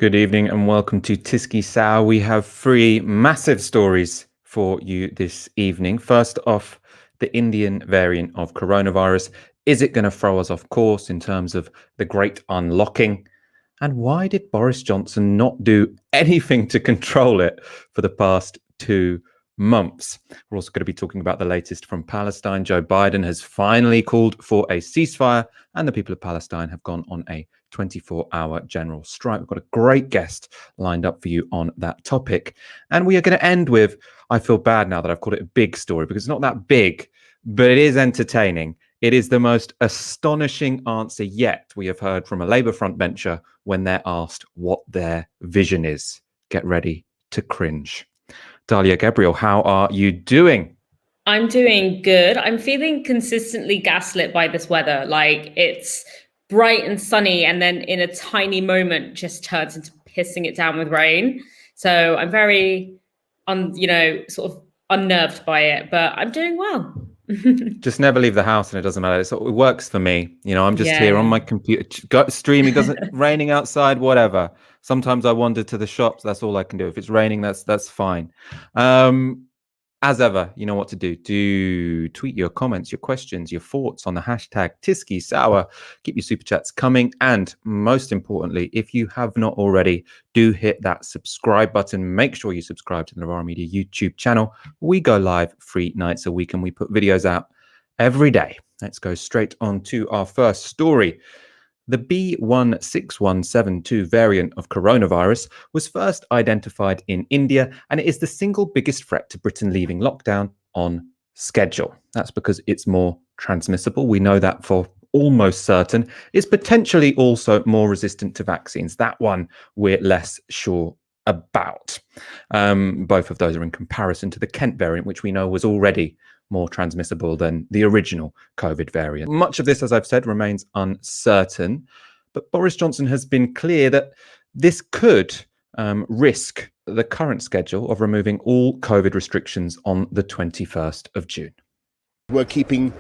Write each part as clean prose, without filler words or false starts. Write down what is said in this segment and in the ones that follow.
Good evening and welcome to Tiski Sow. We have three massive stories for you this evening. First off, the Indian variant of coronavirus. Is it going to throw us off course in terms of the great unlocking? And why did Boris Johnson not do anything to control it for the past 2 months? We're also going to be talking about the latest from Palestine. Joe Biden has finally called for a ceasefire, and the people of Palestine have gone on a 24-hour general strike. We've got a great guest lined up for you on that topic. And we are going to end with, I feel bad now that I've called it a big story because it's not that big, but it is entertaining. It is the most astonishing answer yet we have heard from a Labour frontbencher when they're asked what their vision is. Get ready to cringe. Dalia Gebrial, how are you doing? I'm doing good. I'm feeling consistently gaslit by this weather. Like, it's bright and sunny, and then in a tiny moment just turns into pissing it down with rain. So I'm very, sort of unnerved by it, but I'm doing well. Just never leave the house and it doesn't matter. It works for me. I'm just here on my computer, streaming, doesn't raining outside, whatever. Sometimes I wander to the shops. That's all I can do. If it's raining, that's fine. As ever, you know what to do. Do tweet your comments, your questions, your thoughts on the hashtag Tiski Sour. Keep your super chats coming. And most importantly, if you have not already, do hit that subscribe button. Make sure you subscribe to the Novara Media YouTube channel. We go live 3 nights a week and we put videos out every day. Let's go straight on to our first story. The B.1.617.2 variant of coronavirus was first identified in India, and it is the single biggest threat to Britain leaving lockdown on schedule. That's because it's more transmissible. We know that for almost certain. It's potentially also more resistant to vaccines. That one we're less sure about. Both of those are in comparison to the Kent variant, which we know was already more transmissible than the original COVID variant. Much of this, as I've said, remains uncertain, but Boris Johnson has been clear that this could risk the current schedule of removing all COVID restrictions on the 21st of June. We're keeping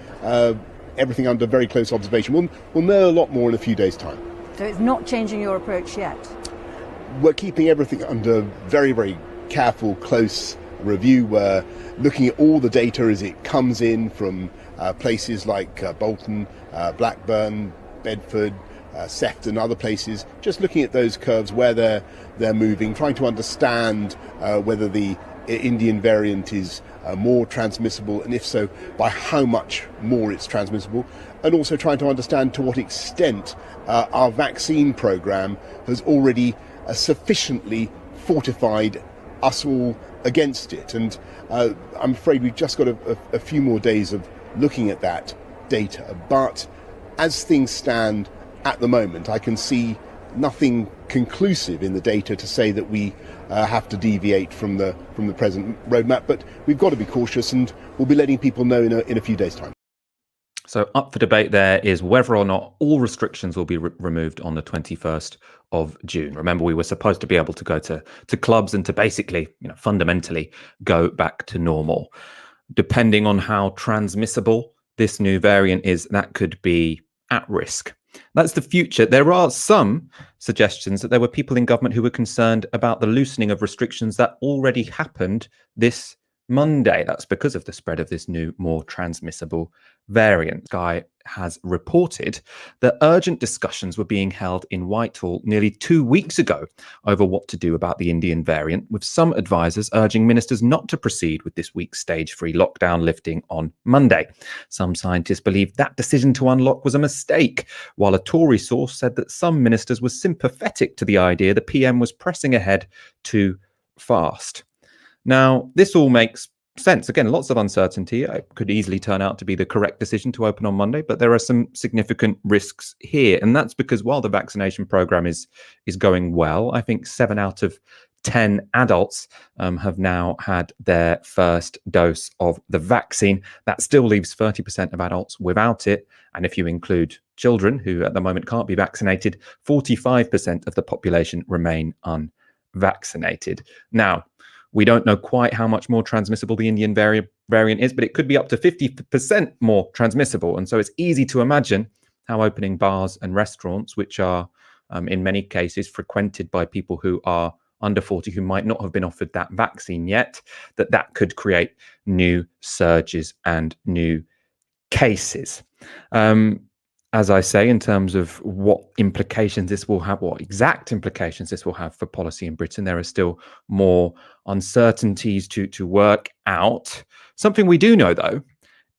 everything under very close observation. We'll know a lot more in a few days' time. So it's not changing your approach yet? We're keeping everything under very, very careful, close review. We're looking at all the data as it comes in from places like Bolton, Blackburn, Bedford, Sefton, other places, just looking at those curves where they're moving, trying to understand whether the Indian variant is more transmissible, and if so, by how much more it's transmissible, and also trying to understand to what extent our vaccine program has already sufficiently fortified us all against it. And I'm afraid we've just got a few more days of looking at that data. But as things stand at the moment, I can see nothing conclusive in the data to say that we have to deviate from the present roadmap. But we've got to be cautious, and we'll be letting people know in a few days' time. So up for debate there is whether or not all restrictions will be removed on the 21st of June. Remember, we were supposed to be able to go to clubs and to basically, fundamentally go back to normal. Depending on how transmissible this new variant is, that could be at risk. That's the future. There are some suggestions that there were people in government who were concerned about the loosening of restrictions that already happened this Monday. That's because of the spread of this new, more transmissible variant. Sky has reported that urgent discussions were being held in Whitehall nearly 2 weeks ago over what to do about the Indian variant, with some advisors urging ministers not to proceed with this week's stage 3 lockdown lifting on Monday. Some scientists believe that decision to unlock was a mistake, while a Tory source said that some ministers were sympathetic to the idea the PM was pressing ahead too fast. Now, this all makes sense. Again, lots of uncertainty. It could easily turn out to be the correct decision to open on Monday, but there are some significant risks here. And that's because while the vaccination program is going well, I think 7 out of 10 adults have now had their first dose of the vaccine. That still leaves 30% of adults without it. And if you include children who at the moment can't be vaccinated, 45% of the population remain unvaccinated. Now, we don't know quite how much more transmissible the Indian variant is, but it could be up to 50% more transmissible. And so it's easy to imagine how opening bars and restaurants, which are in many cases frequented by people who are under 40 who might not have been offered that vaccine yet, that could create new surges and new cases. As I say, in terms of what implications this will have, what exact implications this will have for policy in Britain, there are still more uncertainties to work out. Something we do know, though,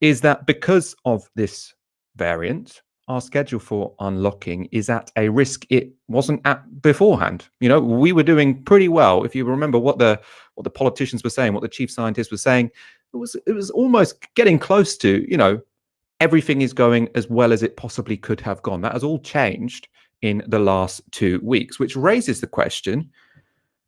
is that because of this variant, our schedule for unlocking is at a risk it wasn't at beforehand. You know, we were doing pretty well. If you remember what the politicians were saying, what the chief scientists were saying, it was almost getting close to, you know, everything is going as well as it possibly could have gone. That has all changed in the last 2 weeks, which raises the question,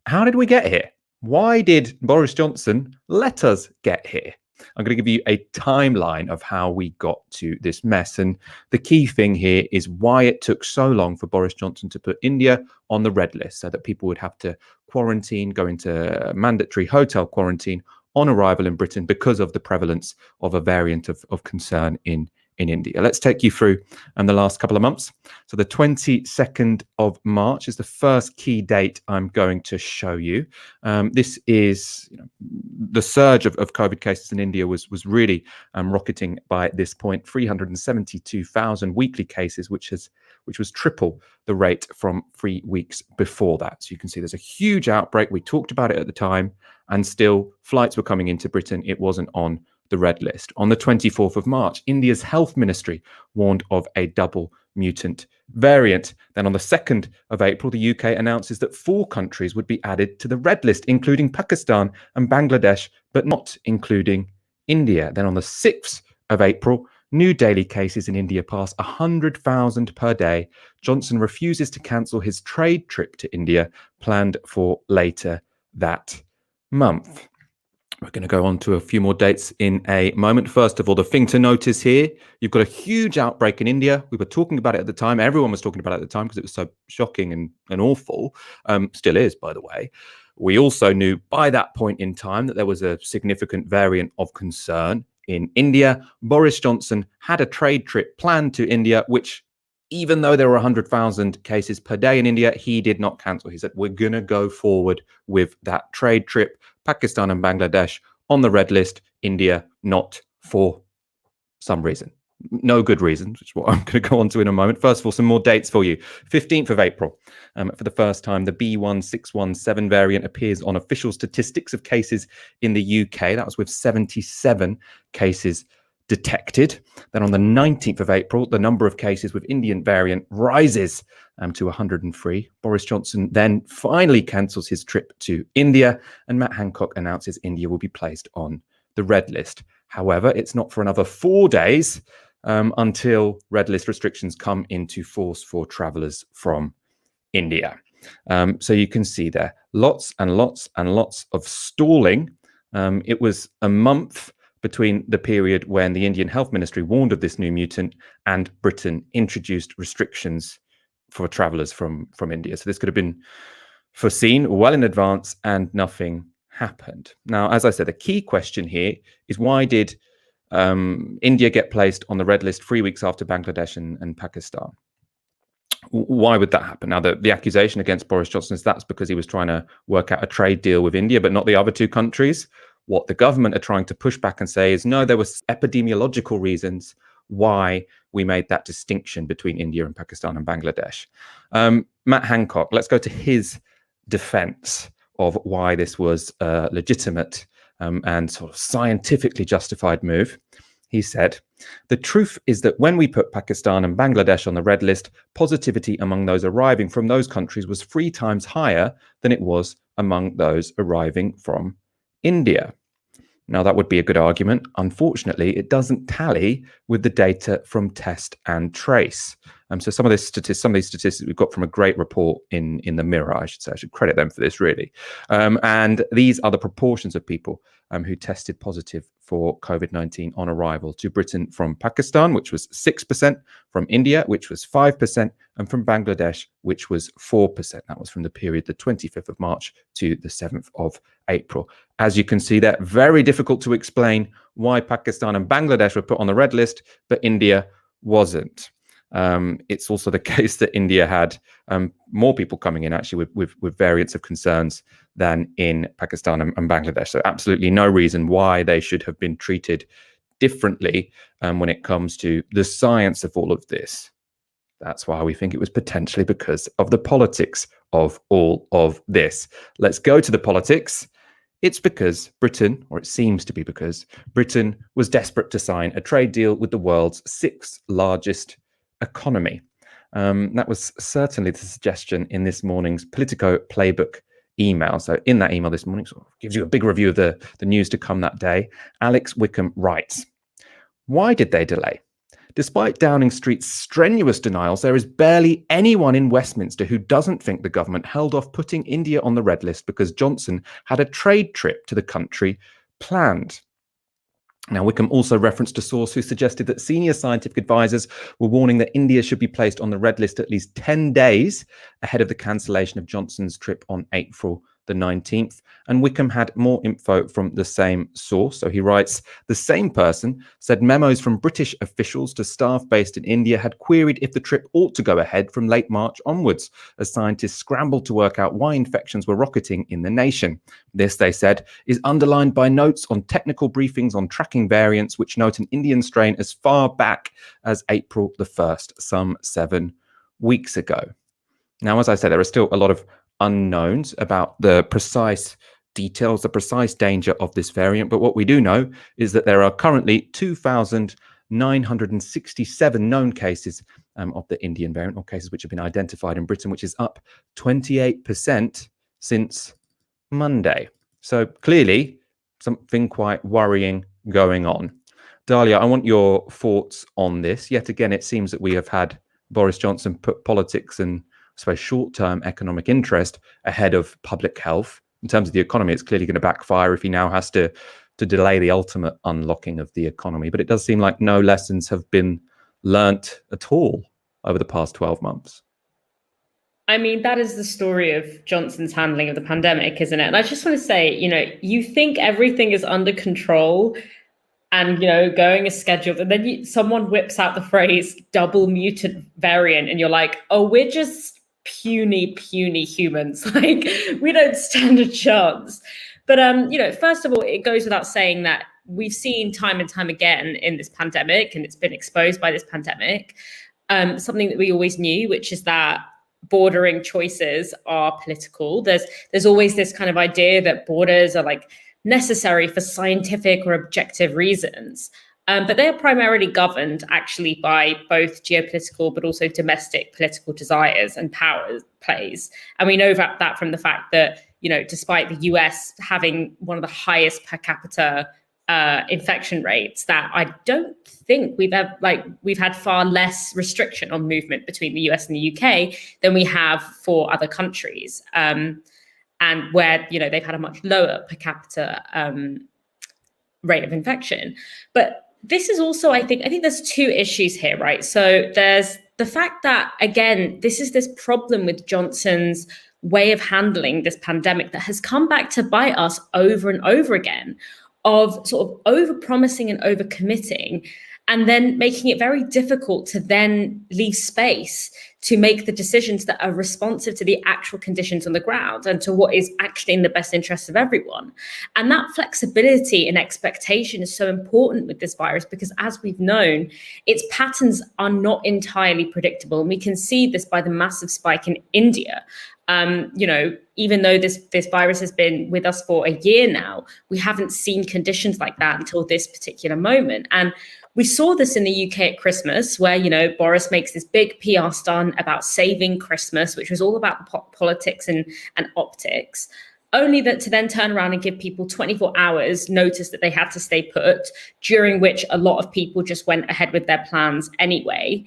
how did we get here? Why did Boris Johnson let us get here? I'm going to give you a timeline of how we got to this mess. And the key thing here is why it took so long for Boris Johnson to put India on the red list so that people would have to quarantine, go into mandatory hotel quarantine on arrival in Britain because of the prevalence of a variant of concern in India. Let's take you through the last couple of months. So the 22nd of March is the first key date I'm going to show you. This is, you know, the surge of COVID cases in India was really rocketing by this point, 372,000 weekly cases, which was triple the rate from 3 weeks before that. So you can see there's a huge outbreak. We talked about it at the time, and still flights were coming into Britain. It wasn't on the red list. On the 24th of March, India's health ministry warned of a double mutant variant. Then on the 2nd of April, the UK announces that 4 countries would be added to the red list, including Pakistan and Bangladesh, but not including India. Then on the 6th of April, new daily cases in India pass 100,000 per day. Johnson refuses to cancel his trade trip to India planned for later that month. We're going to go on to a few more dates in a moment. First of all, the thing to notice here, you've got a huge outbreak in India. We were talking about it at the time. Everyone was talking about it at the time because it was so shocking and awful. Still is, by the way. We also knew by that point in time that there was a significant variant of concern in India. Boris Johnson had a trade trip planned to India, which, even though there were 100,000 cases per day in India, he did not cancel. He said, we're going to go forward with that trade trip. Pakistan and Bangladesh on the red list, India not, for some reason. No good reasons, which is what I'm going to go on to in a moment. First of all, some more dates for you. 15th of April, for the first time, the B1617 variant appears on official statistics of cases in the UK. That was with 77 cases detected. Then on the 19th of April, the number of cases with Indian variant rises to 103. Boris Johnson then finally cancels his trip to India, and Matt Hancock announces India will be placed on the red list. However, it's not for another 4 days until red list restrictions come into force for travellers from India. So you can see there lots and lots and lots of stalling. It was a month between the period when the Indian Health Ministry warned of this new mutant and Britain introduced restrictions for travellers from India. So this could have been foreseen well in advance, and nothing happened. Now, as I said, the key question here is, why did India get placed on the red list 3 weeks after Bangladesh and Pakistan? Why would that happen? Now, the accusation against Boris Johnson is that's because he was trying to work out a trade deal with India, but not the other 2 countries. What the government are trying to push back and say is, no, there was epidemiological reasons why we made that distinction between India and Pakistan and Bangladesh. Matt Hancock, let's go to his defense of why this was a legitimate and sort of scientifically justified move. He said, the truth is that when we put Pakistan and Bangladesh on the red list, positivity among those arriving from those countries was 3 times higher than it was among those arriving from India. Now, that would be a good argument. Unfortunately, it doesn't tally with the data from Test and Trace. So some of these statistics we've got from a great report in the Mirror, I should say. I should credit them for this, really. And these are the proportions of people who tested positive for COVID-19 on arrival to Britain from Pakistan, which was 6%, from India, which was 5%, and from Bangladesh, which was 4%. That was from the period the 25th of March to the 7th of April. As you can see there, very difficult to explain why Pakistan and Bangladesh were put on the red list, but India wasn't. It's also the case that India had more people coming in actually with variants of concerns than in Pakistan and Bangladesh. So absolutely no reason why they should have been treated differently when it comes to the science of all of this. That's why we think it was potentially because of the politics of all of this. Let's go to the politics. It's because Britain, or it seems to be because Britain was desperate to sign a trade deal with the world's sixth largest economy. That was certainly the suggestion in this morning's Politico Playbook email. So in that email this morning, sort of gives you a big review of the news to come that day. Alex Wickham writes, why did they delay? Despite Downing Street's strenuous denials, there is barely anyone in Westminster who doesn't think the government held off putting India on the red list because Johnson had a trade trip to the country planned. Now, Wickham also referenced a source who suggested that senior scientific advisors were warning that India should be placed on the red list at least 10 days ahead of the cancellation of Johnson's trip on April the 19th. And Wickham had more info from the same source. So he writes, the same person said memos from British officials to staff based in India had queried if the trip ought to go ahead from late March onwards, as scientists scrambled to work out why infections were rocketing in the nation. This, they said, is underlined by notes on technical briefings on tracking variants, which note an Indian strain as far back as April the 1st, some 7 weeks ago. Now, as I said, there are still a lot of unknowns about the precise details, the precise danger of this variant. But what we do know is that there are currently 2,967 known cases of the Indian variant, or cases which have been identified in Britain, which is up 28% since Monday. So clearly something quite worrying going on. Dalia, I want your thoughts on this. Yet again, it seems that we have had Boris Johnson put politics and short-term economic interest ahead of public health. In terms of the economy, it's clearly going to backfire if he now has to delay the ultimate unlocking of the economy. But it does seem like no lessons have been learnt at all over the past 12 months. I mean, that is the story of Johnson's handling of the pandemic, isn't it? And I just want to say, you think everything is under control and, going as scheduled, and then someone whips out the phrase double mutant variant, and you're like, oh, we're just puny humans. Like, we don't stand a chance. But, first of all, it goes without saying that we've seen time and time again in this pandemic, and it's been exposed by this pandemic, something that we always knew, which is that bordering choices are political. There's always this kind of idea that borders are like necessary for scientific or objective reasons. But they are primarily governed actually by both geopolitical but also domestic political desires and power plays. And we know that from the fact that, despite the US having one of the highest per capita infection rates, that I don't think we've had far less restriction on movement between the US and the UK than we have for other countries. And where, they've had a much lower per capita rate of infection. But this is also, I think there's two issues here, right? So there's the fact that, again, this is this problem with Johnson's way of handling this pandemic that has come back to bite us over and over again, of sort of over-promising and over-committing, and then making it very difficult to then leave space to make the decisions that are responsive to the actual conditions on the ground and to what is actually in the best interest of everyone. And that flexibility and expectation is so important with this virus because, as we've known, its patterns are not entirely predictable. And we can see this by the massive spike in India. Even though this virus has been with us for a year now, we haven't seen conditions like that until this particular moment. And we saw this in the UK at Christmas, where, Boris makes this big PR stunt about saving Christmas, which was all about the politics and optics, only that to then turn around and give people 24 hours notice that they had to stay put, during which a lot of people just went ahead with their plans anyway.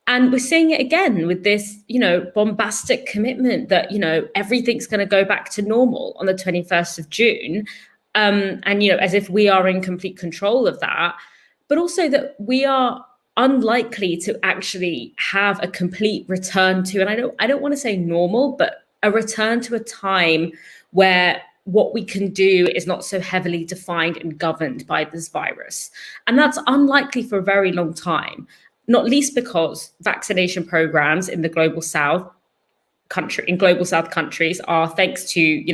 And we're seeing it again with this, bombastic commitment that, everything's going to go back to normal on the 21st of June. And, as if we are in complete control of that, but also that we are unlikely to actually have a complete return to, and I don't want to say normal, but a return to a time where what we can do is not so heavily defined and governed by this virus. And that's unlikely for a very long time. not least because vaccination programs in the global south countries are, thanks to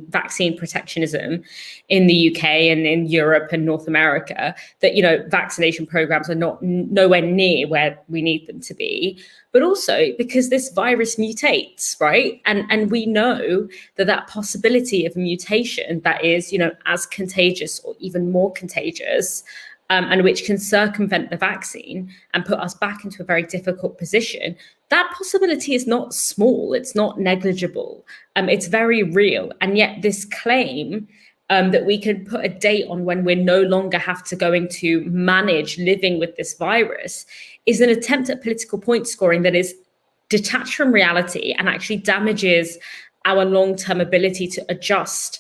vaccine protectionism in the UK and in Europe and North America, that vaccination programs are nowhere near where we need them to be, but also because this virus mutates, right? And we know that possibility of a mutation that is as contagious or even more contagious, and which can circumvent the vaccine and put us back into a very difficult position. That possibility is not small, it's not negligible, it's very real. And yet this claim that we can put a date on when we're no longer going to manage living with this virus is an attempt at political point scoring that is detached from reality and actually damages our long-term ability to adjust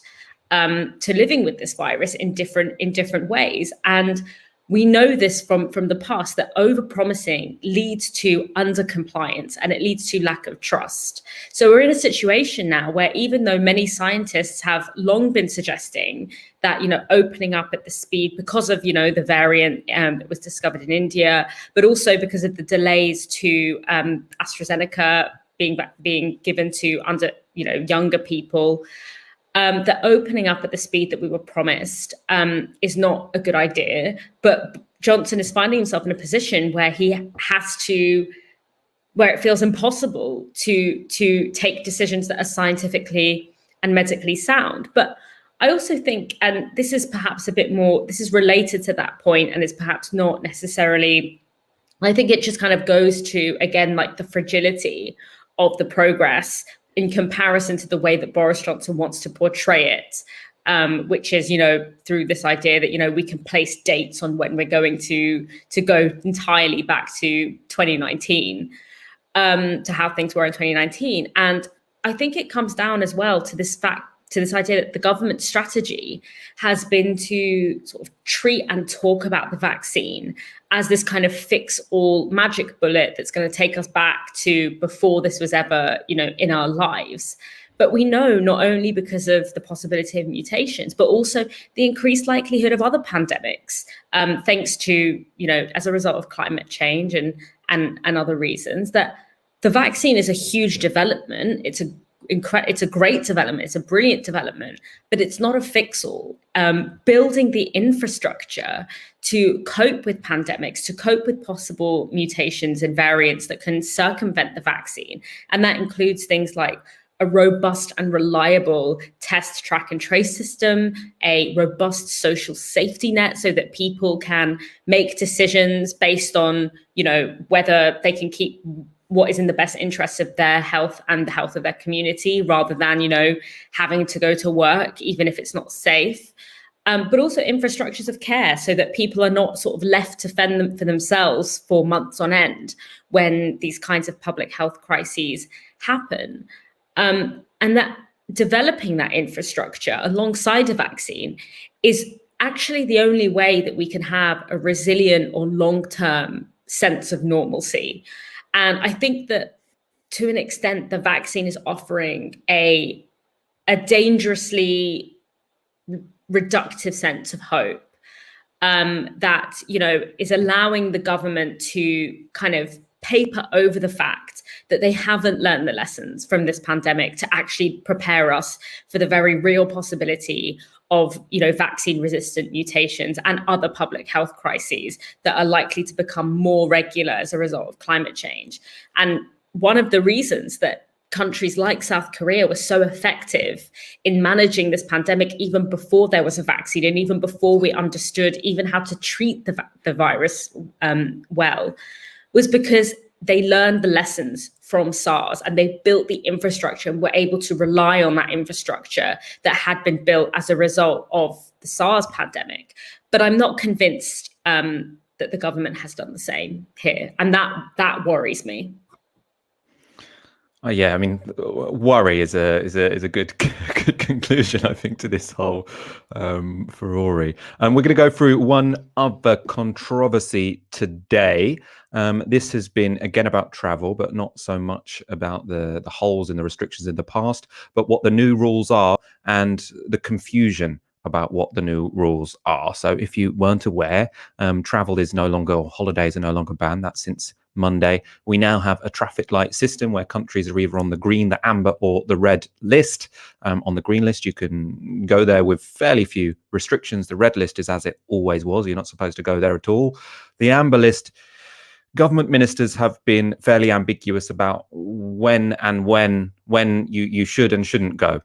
to living with this virus in different ways. And we know this from the past, that overpromising leads to undercompliance and it leads to lack of trust. So we're in a situation now where, even though many scientists have long been suggesting that opening up at the speed because of the variant that was discovered in India, but also because of the delays to AstraZeneca being given to younger people, that opening up at the speed that we were promised is not a good idea. But Johnson is finding himself in a position where where it feels impossible to take decisions that are scientifically and medically sound. But I also think, and this is perhaps this is related to that point, and it's perhaps not necessarily, I think it just kind of goes to, again, like the fragility of the progress in comparison to the way that Boris Johnson wants to portray it, which is, through this idea that, we can place dates on when we're going to go entirely back to 2019, to how things were in 2019. And I think it comes down as well to this idea that the government strategy has been to sort of treat and talk about the vaccine as this kind of fix-all magic bullet that's going to take us back to before this was ever, in our lives. But we know, not only because of the possibility of mutations, but also the increased likelihood of other pandemics, thanks to, as a result of climate change and other reasons, that the vaccine is a huge development. It's a great development. It's a brilliant development, but it's not a fix-all. Building the infrastructure to cope with pandemics, to cope with possible mutations and variants that can circumvent the vaccine. And that includes things like a robust and reliable test, track and trace system, a robust social safety net so that people can make decisions based on, whether they can keep what is in the best interest of their health and the health of their community, rather than, having to go to work, even if it's not safe. But also infrastructures of care so that people are not sort of left to fend them for themselves for months on end when these kinds of public health crises happen. And that developing that infrastructure alongside a vaccine is actually the only way that we can have a resilient or long-term sense of normalcy. And I think that, to an extent, the vaccine is offering a dangerously reductive sense of hope, that, is allowing the government to kind of paper over the fact that they haven't learned the lessons from this pandemic to actually prepare us for the very real possibility of, vaccine-resistant mutations and other public health crises that are likely to become more regular as a result of climate change. And one of the reasons that countries like South Korea were so effective in managing this pandemic, even before there was a vaccine and even before we understood even how to treat the virus well, was because they learned the lessons from SARS and they built the infrastructure and were able to rely on that infrastructure that had been built as a result of the SARS pandemic. But I'm not convinced that the government has done the same here. And that worries me. Yeah, I mean, worry is a good conclusion, I think, to this whole furore. We're going to go through one other controversy today. This has been, again, about travel, but not so much about the holes in the restrictions in the past, but what the new rules are and the confusion about what the new rules are. So if you weren't aware, travel is no longer, or holidays are no longer banned. That's since Monday. We now have a traffic light system where countries are either on the green, the amber, or the red list. On the green list, you can go there with fairly few restrictions. The red list is as it always was. You're not supposed to go there at all. The amber list, government ministers have been fairly ambiguous about when you should and shouldn't go,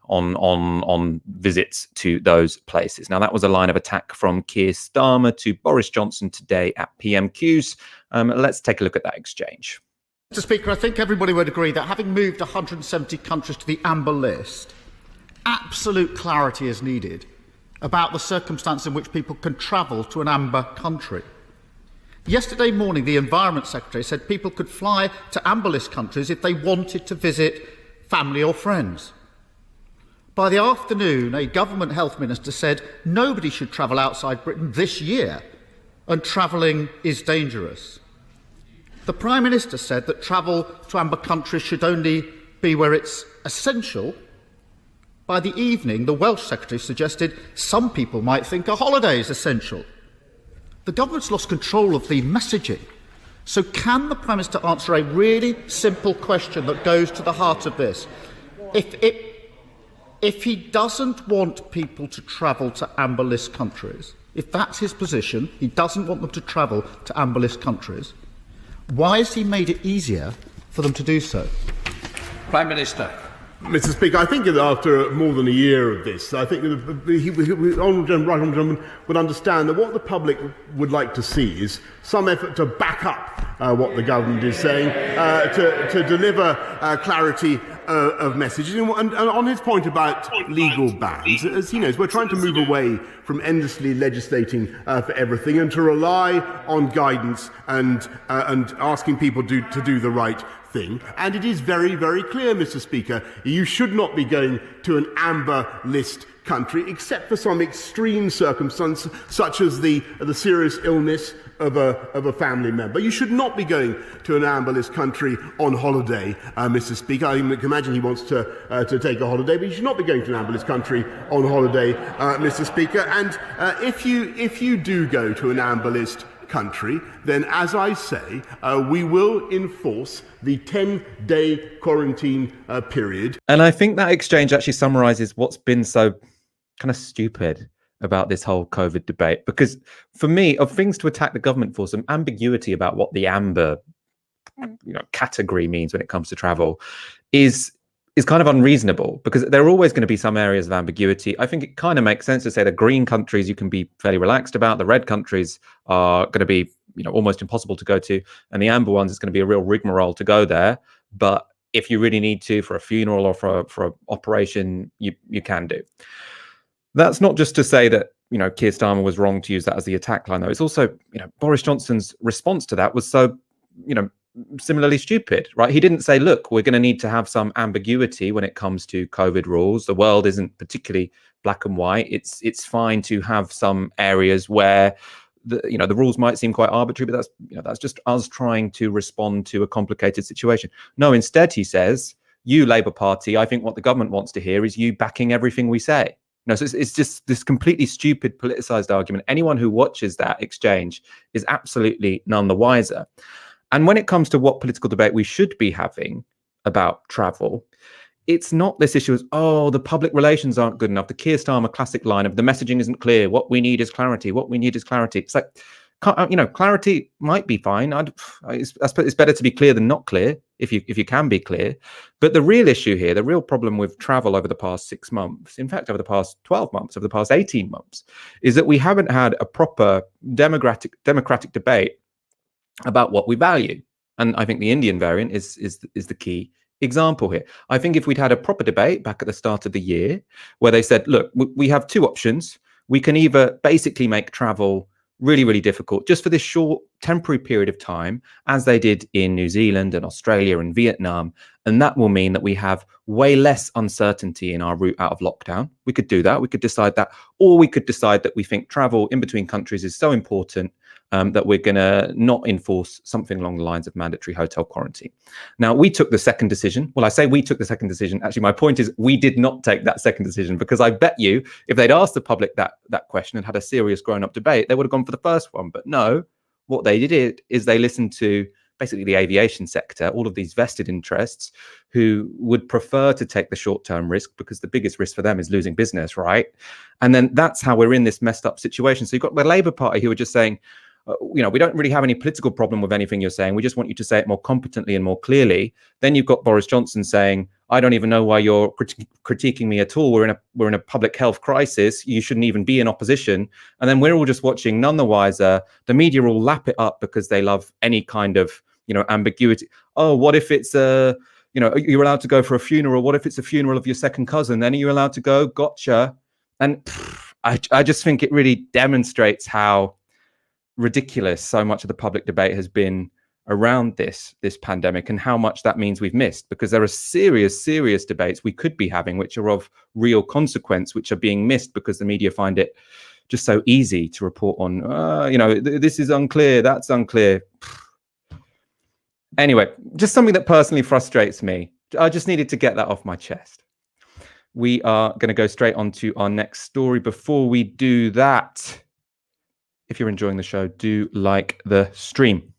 on visits to those places. Now, that was a line of attack from Keir Starmer to Boris Johnson today at PMQs. Let's take a look at that exchange. Mr. Speaker, I think everybody would agree that having moved 170 countries to the amber list, absolute clarity is needed about the circumstance in which people can travel to an amber country. Yesterday morning, the Environment Secretary said people could fly to amber list countries if they wanted to visit family or friends. By the afternoon, a government health minister said nobody should travel outside Britain this year, and travelling is dangerous. The Prime Minister said that travel to amber countries should only be where it's essential. By the evening, the Welsh Secretary suggested some people might think a holiday is essential. The government's lost control of the messaging. So can the Prime Minister answer a really simple question that goes to the heart of this? If he doesn't want people to travel to amber list countries, if that's his position, he doesn't want them to travel to amber list countries, why has he made it easier for them to do so? Prime Minister. Mr. Speaker, I think that after more than a year of this, I think that the honourable gentleman would understand that what the public would like to see is some effort to back up what the government is saying, to deliver clarity of messages. And on his point about legal bans, as he knows, we're trying to move away from endlessly legislating for everything and to rely on guidance and asking people to do the right thing. And it is very, very clear, Mr. Speaker, you should not be going to an amber list country except for some extreme circumstance, such as the serious illness of a family member. You should not be going to an amber list country on holiday, Mr. Speaker. I can imagine he wants to take a holiday, but you should not be going to an amber list country on holiday, Mr. Speaker. And if you do go to an amber list country, then, as I say, we will enforce the 10-day quarantine period. And I think that exchange actually summarises what's been so kind of stupid about this whole COVID debate. Because for me, of things to attack the government for, some ambiguity about what the amber category means when it comes to travel is kind of unreasonable, because there are always going to be some areas of ambiguity. I think it kind of makes sense to say the green countries you can be fairly relaxed about, the red countries are going to be almost impossible to go to, and the amber ones is going to be a real rigmarole to go there. But if you really need to, for a funeral or for an operation, you can do. That's not just to say that Keir Starmer was wrong to use that as the attack line, though. It's also Boris Johnson's response to that was so similarly stupid, right? He didn't say, look, we're going to need to have some ambiguity when it comes to COVID rules. The world isn't particularly black and white. It's fine to have some areas where the rules might seem quite arbitrary, but that's just us trying to respond to a complicated situation. No, instead he says, you Labour Party, I think what the government wants to hear is you backing everything we say. So it's just this completely stupid politicized argument. Anyone who watches that exchange is absolutely none the wiser. And when it comes to what political debate we should be having about travel, it's not this issue as, the public relations aren't good enough. The Keir Starmer classic line of the messaging isn't clear. What we need is clarity. What we need is clarity. It's like, clarity might be fine. It's better to be clear than not clear if you can be clear. But the real issue here, the real problem with travel over the past 6 months, in fact, over the past 12 months, over the past 18 months, is that we haven't had a proper democratic debate about what we value. And I think the Indian variant is the key example here. I think if we'd had a proper debate back at the start of the year where they said, look, we have two options. We can either basically make travel really, really difficult just for this short temporary period of time, as they did in New Zealand and Australia and Vietnam, And that will mean that we have way less uncertainty in our route out of lockdown. We could do that. We could decide that. Or we could decide that we think travel in between countries is so important that we're going to not enforce something along the lines of mandatory hotel quarantine. Now, we took the second decision. Well, I say we took the second decision. Actually, my point is we did not take that second decision, because I bet you if they'd asked the public that question and had a serious grown-up debate, they would have gone for the first one. But no, what they did is they listened to basically the aviation sector, all of these vested interests who would prefer to take the short-term risk because the biggest risk for them is losing business, right? And then that's how we're in this messed up situation. So you've got the Labour Party who are just saying, we don't really have any political problem with anything you're saying. We just want you to say it more competently and more clearly. Then you've got Boris Johnson saying, I don't even know why you're critiquing me at all. We're in a public health crisis. You shouldn't even be in opposition. And then we're all just watching, none the wiser. The media will lap it up because they love any kind of, ambiguity. Oh, what if it's you're allowed to go for a funeral? What if it's a funeral of your second cousin? Then are you allowed to go? Gotcha. And I just think it really demonstrates how ridiculous so much of the public debate has been around this pandemic, and how much that means we've missed, because there are serious debates we could be having which are of real consequence, which are being missed because the media find it just so easy to report on. This is unclear, that's unclear. Anyway, just something that personally frustrates me. I just needed to get that off my chest. We are going to go straight on to our next story. Before we do that, if you're enjoying the show, do like the stream.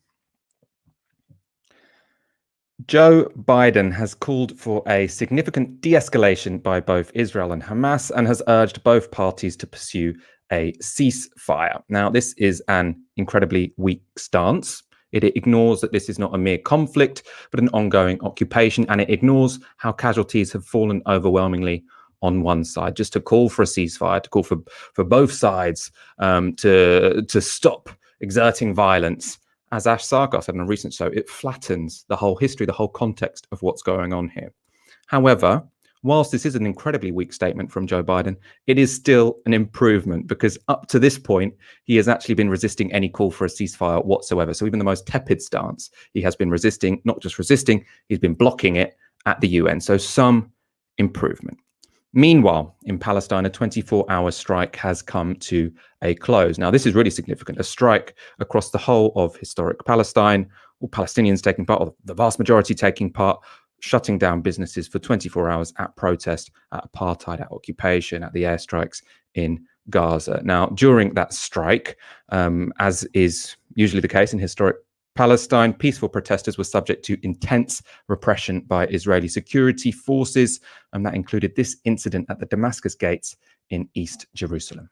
Joe Biden has called for a significant de-escalation by both Israel and Hamas, and has urged both parties to pursue a ceasefire. Now, this is an incredibly weak stance. It ignores that this is not a mere conflict, but an ongoing occupation, and it ignores how casualties have fallen overwhelmingly on one side. Just to call for a ceasefire, to call for both sides to stop exerting violence. As Ash Sarkar said in a recent show, it flattens the whole history, the whole context of what's going on here. However, whilst this is an incredibly weak statement from Joe Biden, it is still an improvement, because up to this point, he has actually been resisting any call for a ceasefire whatsoever. So even the most tepid stance, he has been resisting, not just resisting, he's been blocking it at the UN. So some improvement. Meanwhile, in Palestine, a 24-hour strike has come to a close. Now, this is really significant. A strike across the whole of historic Palestine, all Palestinians taking part, or the vast majority taking part, shutting down businesses for 24 hours at protest, at apartheid, at occupation, at the airstrikes in Gaza. Now, during that strike, as is usually the case in historic Palestine, peaceful protesters were subject to intense repression by Israeli security forces, and that included this incident at the Damascus gates in East Jerusalem.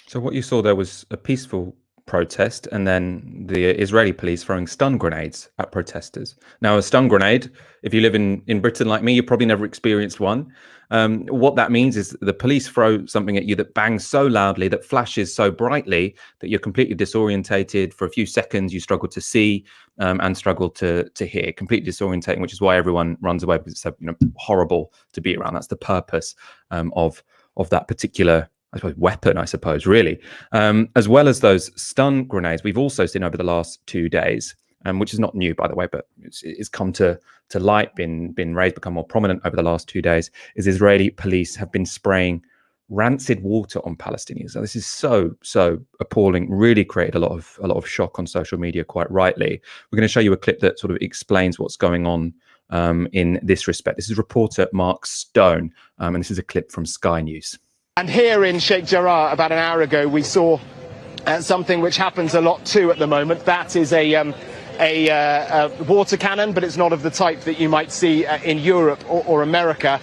So what you saw there was a peaceful protest, and then the Israeli police throwing stun grenades at protesters. Now, a stun grenade, if you live in Britain like me, you probably never experienced one. What that means is the police throw something at you that bangs so loudly, that flashes so brightly, that you're completely disorientated. For a few seconds, you struggle to see and struggle to hear. Completely disorientating, which is why everyone runs away, because it's so horrible to be around. That's the purpose of that particular weapon, I suppose, really. As well as those stun grenades, we've also seen over the last 2 days, which is not new, by the way, but it's come to light, been raised, become more prominent over the last 2 days, is Israeli police have been spraying rancid water on Palestinians. Now, this is so appalling, really created a lot of shock on social media, quite rightly. We're going to show you a clip that sort of explains what's going on in this respect. This is reporter Mark Stone, and this is a clip from Sky News. And here in Sheikh Jarrah, about an hour ago, we saw something which happens a lot too at the moment. That is a water cannon, but it's not of the type that you might see in Europe or America,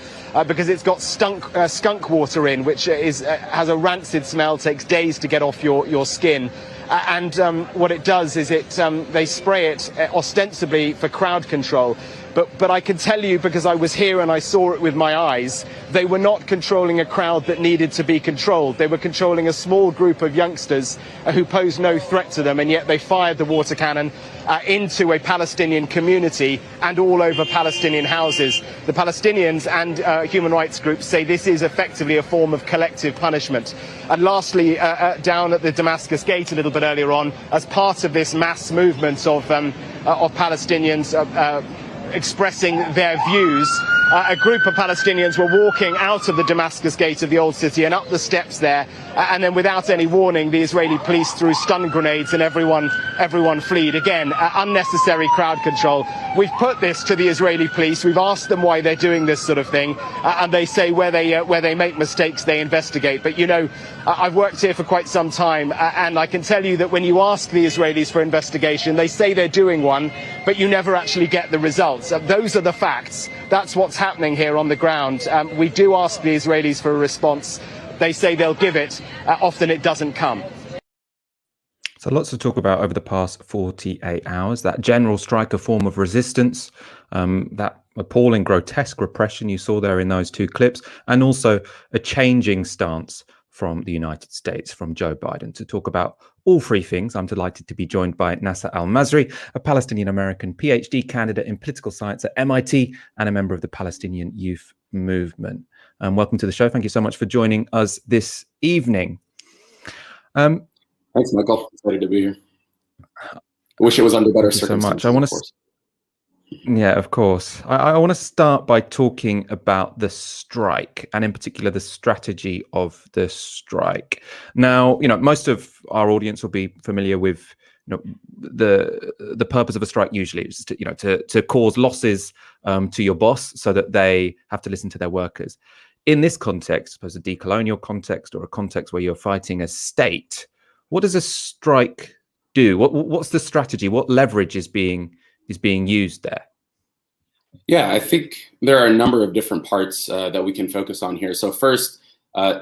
because it's got skunk water in, which has a rancid smell, takes days to get off your skin. What it does is they spray it ostensibly for crowd control. But I can tell you, because I was here and I saw it with my eyes, they were not controlling a crowd that needed to be controlled. They were controlling a small group of youngsters who posed no threat to them, and yet they fired the water cannon into a Palestinian community and all over Palestinian houses. The Palestinians and human rights groups say this is effectively a form of collective punishment. And lastly, down at the Damascus Gate a little bit earlier on, as part of this mass movement of Palestinians expressing their views, a group of Palestinians were walking out of the Damascus Gate of the old city and up the steps there, and then without any warning the Israeli police threw stun grenades and everyone fled. Again, unnecessary crowd control. We've put this to the Israeli police. We've asked them why they're doing this sort of thing, and they say where they make mistakes they investigate. But you know, I've worked here for quite some time, and I can tell you that when you ask the Israelis for investigation, they say they're doing one, but you never actually get the results. Those are the facts. That's what's happening here on the ground. We do ask the Israelis for a response. They say they'll give it. Often it doesn't come. So lots to talk about over the past 48 hours. That general strike, a form of resistance, that appalling, grotesque repression you saw there in those two clips, and also a changing stance from the United States, from Joe Biden. To talk about all three things, I'm delighted to be joined by Nasir Almasri, a Palestinian-American PhD candidate in political science at MIT and a member of the Palestinian Youth Movement. Welcome to the show. Thank you so much for joining us this evening. Thanks, Michael. Excited to be here. I wish it was under better circumstances. So much. I want to. Yeah, of course. I want to start by talking about the strike, and in particular the strategy of the strike. Now, you know, most of our audience will be familiar with, you know, the purpose of a strike usually is to, you know, to cause losses to your boss so that they have to listen to their workers. In this context, suppose a decolonial context or a context where you're fighting a state, what does a strike do? What's the strategy? What leverage is being used there? Yeah, I think there are a number of different parts that we can focus on here. So first,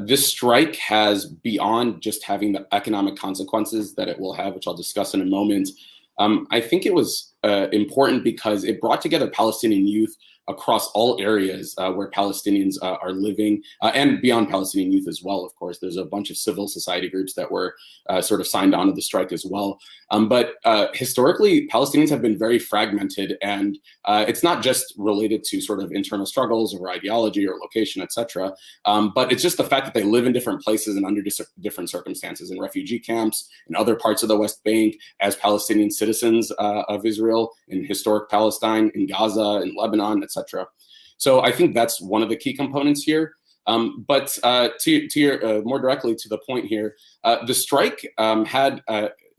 this strike has, beyond just having the economic consequences that it will have, which I'll discuss in a moment, I think it was important because it brought together Palestinian youth across all areas where Palestinians are living, and beyond Palestinian youth as well, of course. There's a bunch of civil society groups that were sort of signed on to the strike as well. But historically, Palestinians have been very fragmented, and it's not just related to sort of internal struggles or ideology or location, etc. But it's just the fact that they live in different places and under different circumstances, in refugee camps, in other parts of the West Bank, as Palestinian citizens of Israel, in historic Palestine, in Gaza, in Lebanon, etc. So I think that's one of the key components here. But to your more directly to the point here, the strike had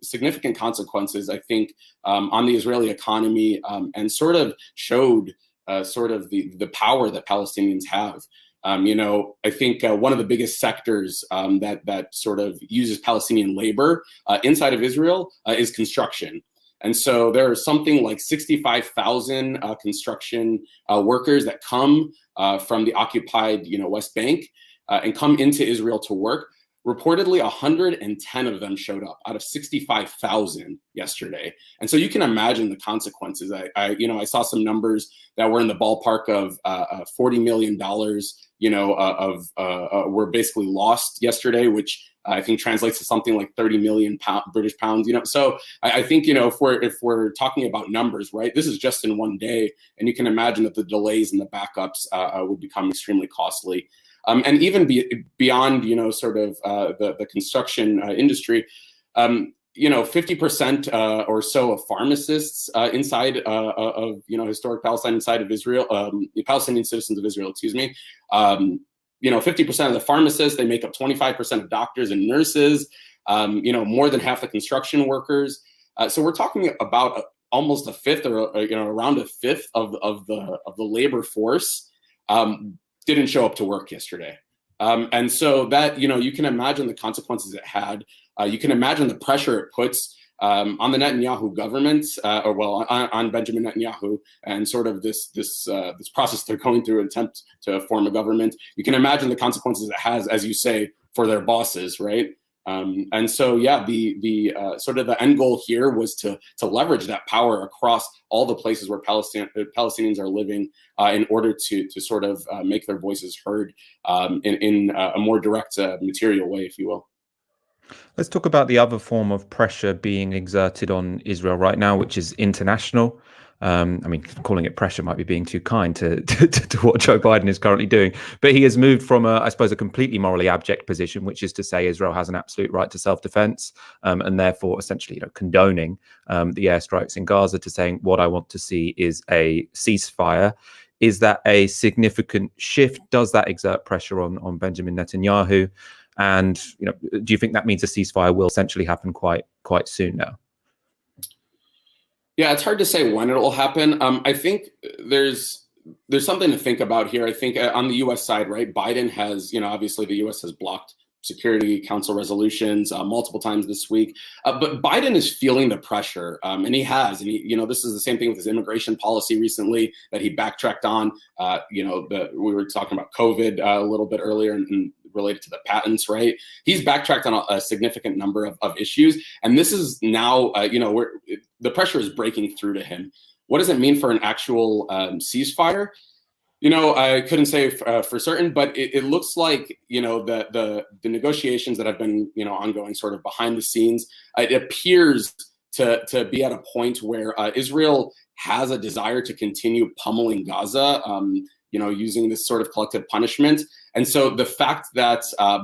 significant consequences, I think, on the Israeli economy, and sort of showed sort of the power that Palestinians have. You know, I think one of the biggest sectors that sort of uses Palestinian labor inside of Israel is construction. And so there are something like 65,000 construction workers that come from the occupied, you know, West Bank and come into Israel to work. Reportedly, 110 of them showed up out of 65,000 yesterday. And so you can imagine the consequences. I saw some numbers that were in the ballpark of $40 million, you know, were basically lost yesterday, which I think translates to something like 30 million British pounds, you know. So I think, you know, if we're talking about numbers, right, this is just in one day, and you can imagine that the delays and the backups would become extremely costly. And even beyond, you know, sort of the construction industry, you know, 50% or so of pharmacists inside of, you know, historic Palestine, inside of Israel, Palestinian citizens of Israel, excuse me, you know, 50% of the pharmacists, they make up 25% of doctors and nurses, you know, more than half the construction workers. So we're talking about almost a fifth, or you know, around a fifth of the labor force didn't show up to work yesterday. And so that, you know, you can imagine the consequences it had. You can imagine the pressure it puts on the Netanyahu government, on Benjamin Netanyahu, and sort of this process they're going through, attempt to form a government. You can imagine the consequences it has, as you say, for their bosses, right? And so, yeah, the sort of the end goal here was to leverage that power across all the places where Palestinians are living in order to sort of make their voices heard in a more direct material way, if you will. Let's talk about the other form of pressure being exerted on Israel right now, which is international. I mean, calling it pressure might be being too kind to what Joe Biden is currently doing. But he has moved from, I suppose, a completely morally abject position, which is to say Israel has an absolute right to self-defense, and therefore essentially condoning the airstrikes in Gaza, to saying what I want to see is a ceasefire. Is that a significant shift? Does that exert pressure on Benjamin Netanyahu? And do you think that means a ceasefire will essentially happen quite soon now? Yeah, it's hard to say when it will happen. I think there's something to think about here. I think on the U.S. side, right, Biden has, obviously the U.S. has blocked Security Council resolutions multiple times this week, but Biden is feeling the pressure, and he has. And this is the same thing with his immigration policy recently that he backtracked on. We were talking about COVID a little bit earlier and related to the patents, right? He's backtracked on a significant number of issues, and this is now, the pressure is breaking through to him. What does it mean for an actual ceasefire? I couldn't say for certain, but it looks like the negotiations that have been ongoing sort of behind the scenes. It appears to be at a point where Israel has a desire to continue pummeling Gaza, using this sort of collective punishment. And so the fact that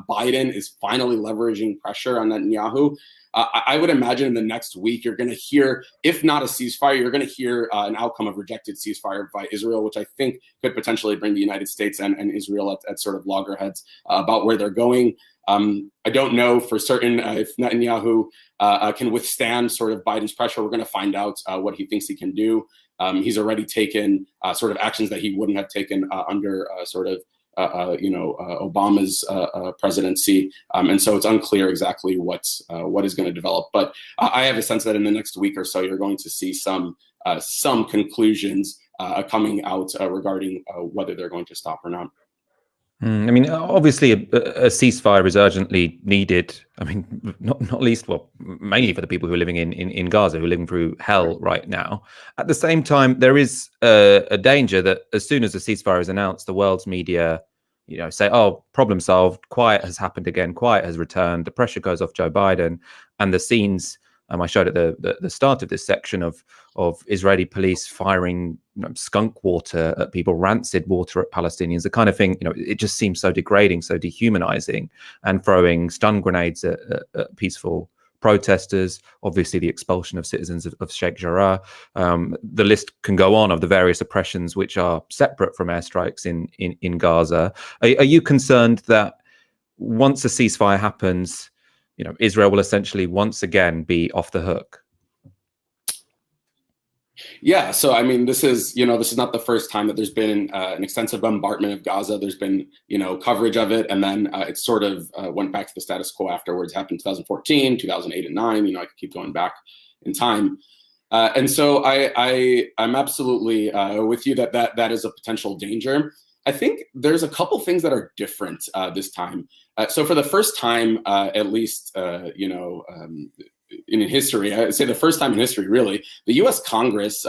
Biden is finally leveraging pressure on Netanyahu, I would imagine in the next week, you're going to hear, if not a ceasefire, you're going to hear an outcome of rejected ceasefire by Israel, which I think could potentially bring the United States and Israel at sort of loggerheads about where they're going. I don't know for certain if Netanyahu can withstand sort of Biden's pressure. We're going to find out what he thinks he can do. He's already taken sort of actions that he wouldn't have taken under Obama's presidency, and so it's unclear exactly what is going to develop. But I have a sense that in the next week or so, you're going to see some conclusions coming out regarding whether they're going to stop or not. I mean, obviously, a ceasefire is urgently needed. I mean, not least, well, mainly for the people who are living in Gaza, who are living through hell right now. At the same time, there is a danger that as soon as a ceasefire is announced, the world's media, say, "Oh, problem solved. Quiet has happened again. Quiet has returned." The pressure goes off Joe Biden, and the scenes I showed at the start of this section of Israeli police firing skunk water at people, rancid water at Palestinians, the kind of thing, it just seems so degrading, so dehumanizing, and throwing stun grenades at peaceful protesters, obviously the expulsion of citizens of Sheikh Jarrah. The list can go on of the various oppressions which are separate from airstrikes in Gaza. Are you concerned that once a ceasefire happens, Israel will essentially once again be off the hook? Yeah, so I mean, this is not the first time that there's been an extensive bombardment of Gaza. There's been coverage of it, and then it sort of went back to the status quo afterwards. Happened in 2014, 2008, and 2009. I could keep going back in time, and so I'm absolutely with you that is a potential danger. I think there's a couple things that are different this time. So for the first time, at least, in history, I would say the first time in history, really, the U.S. Congress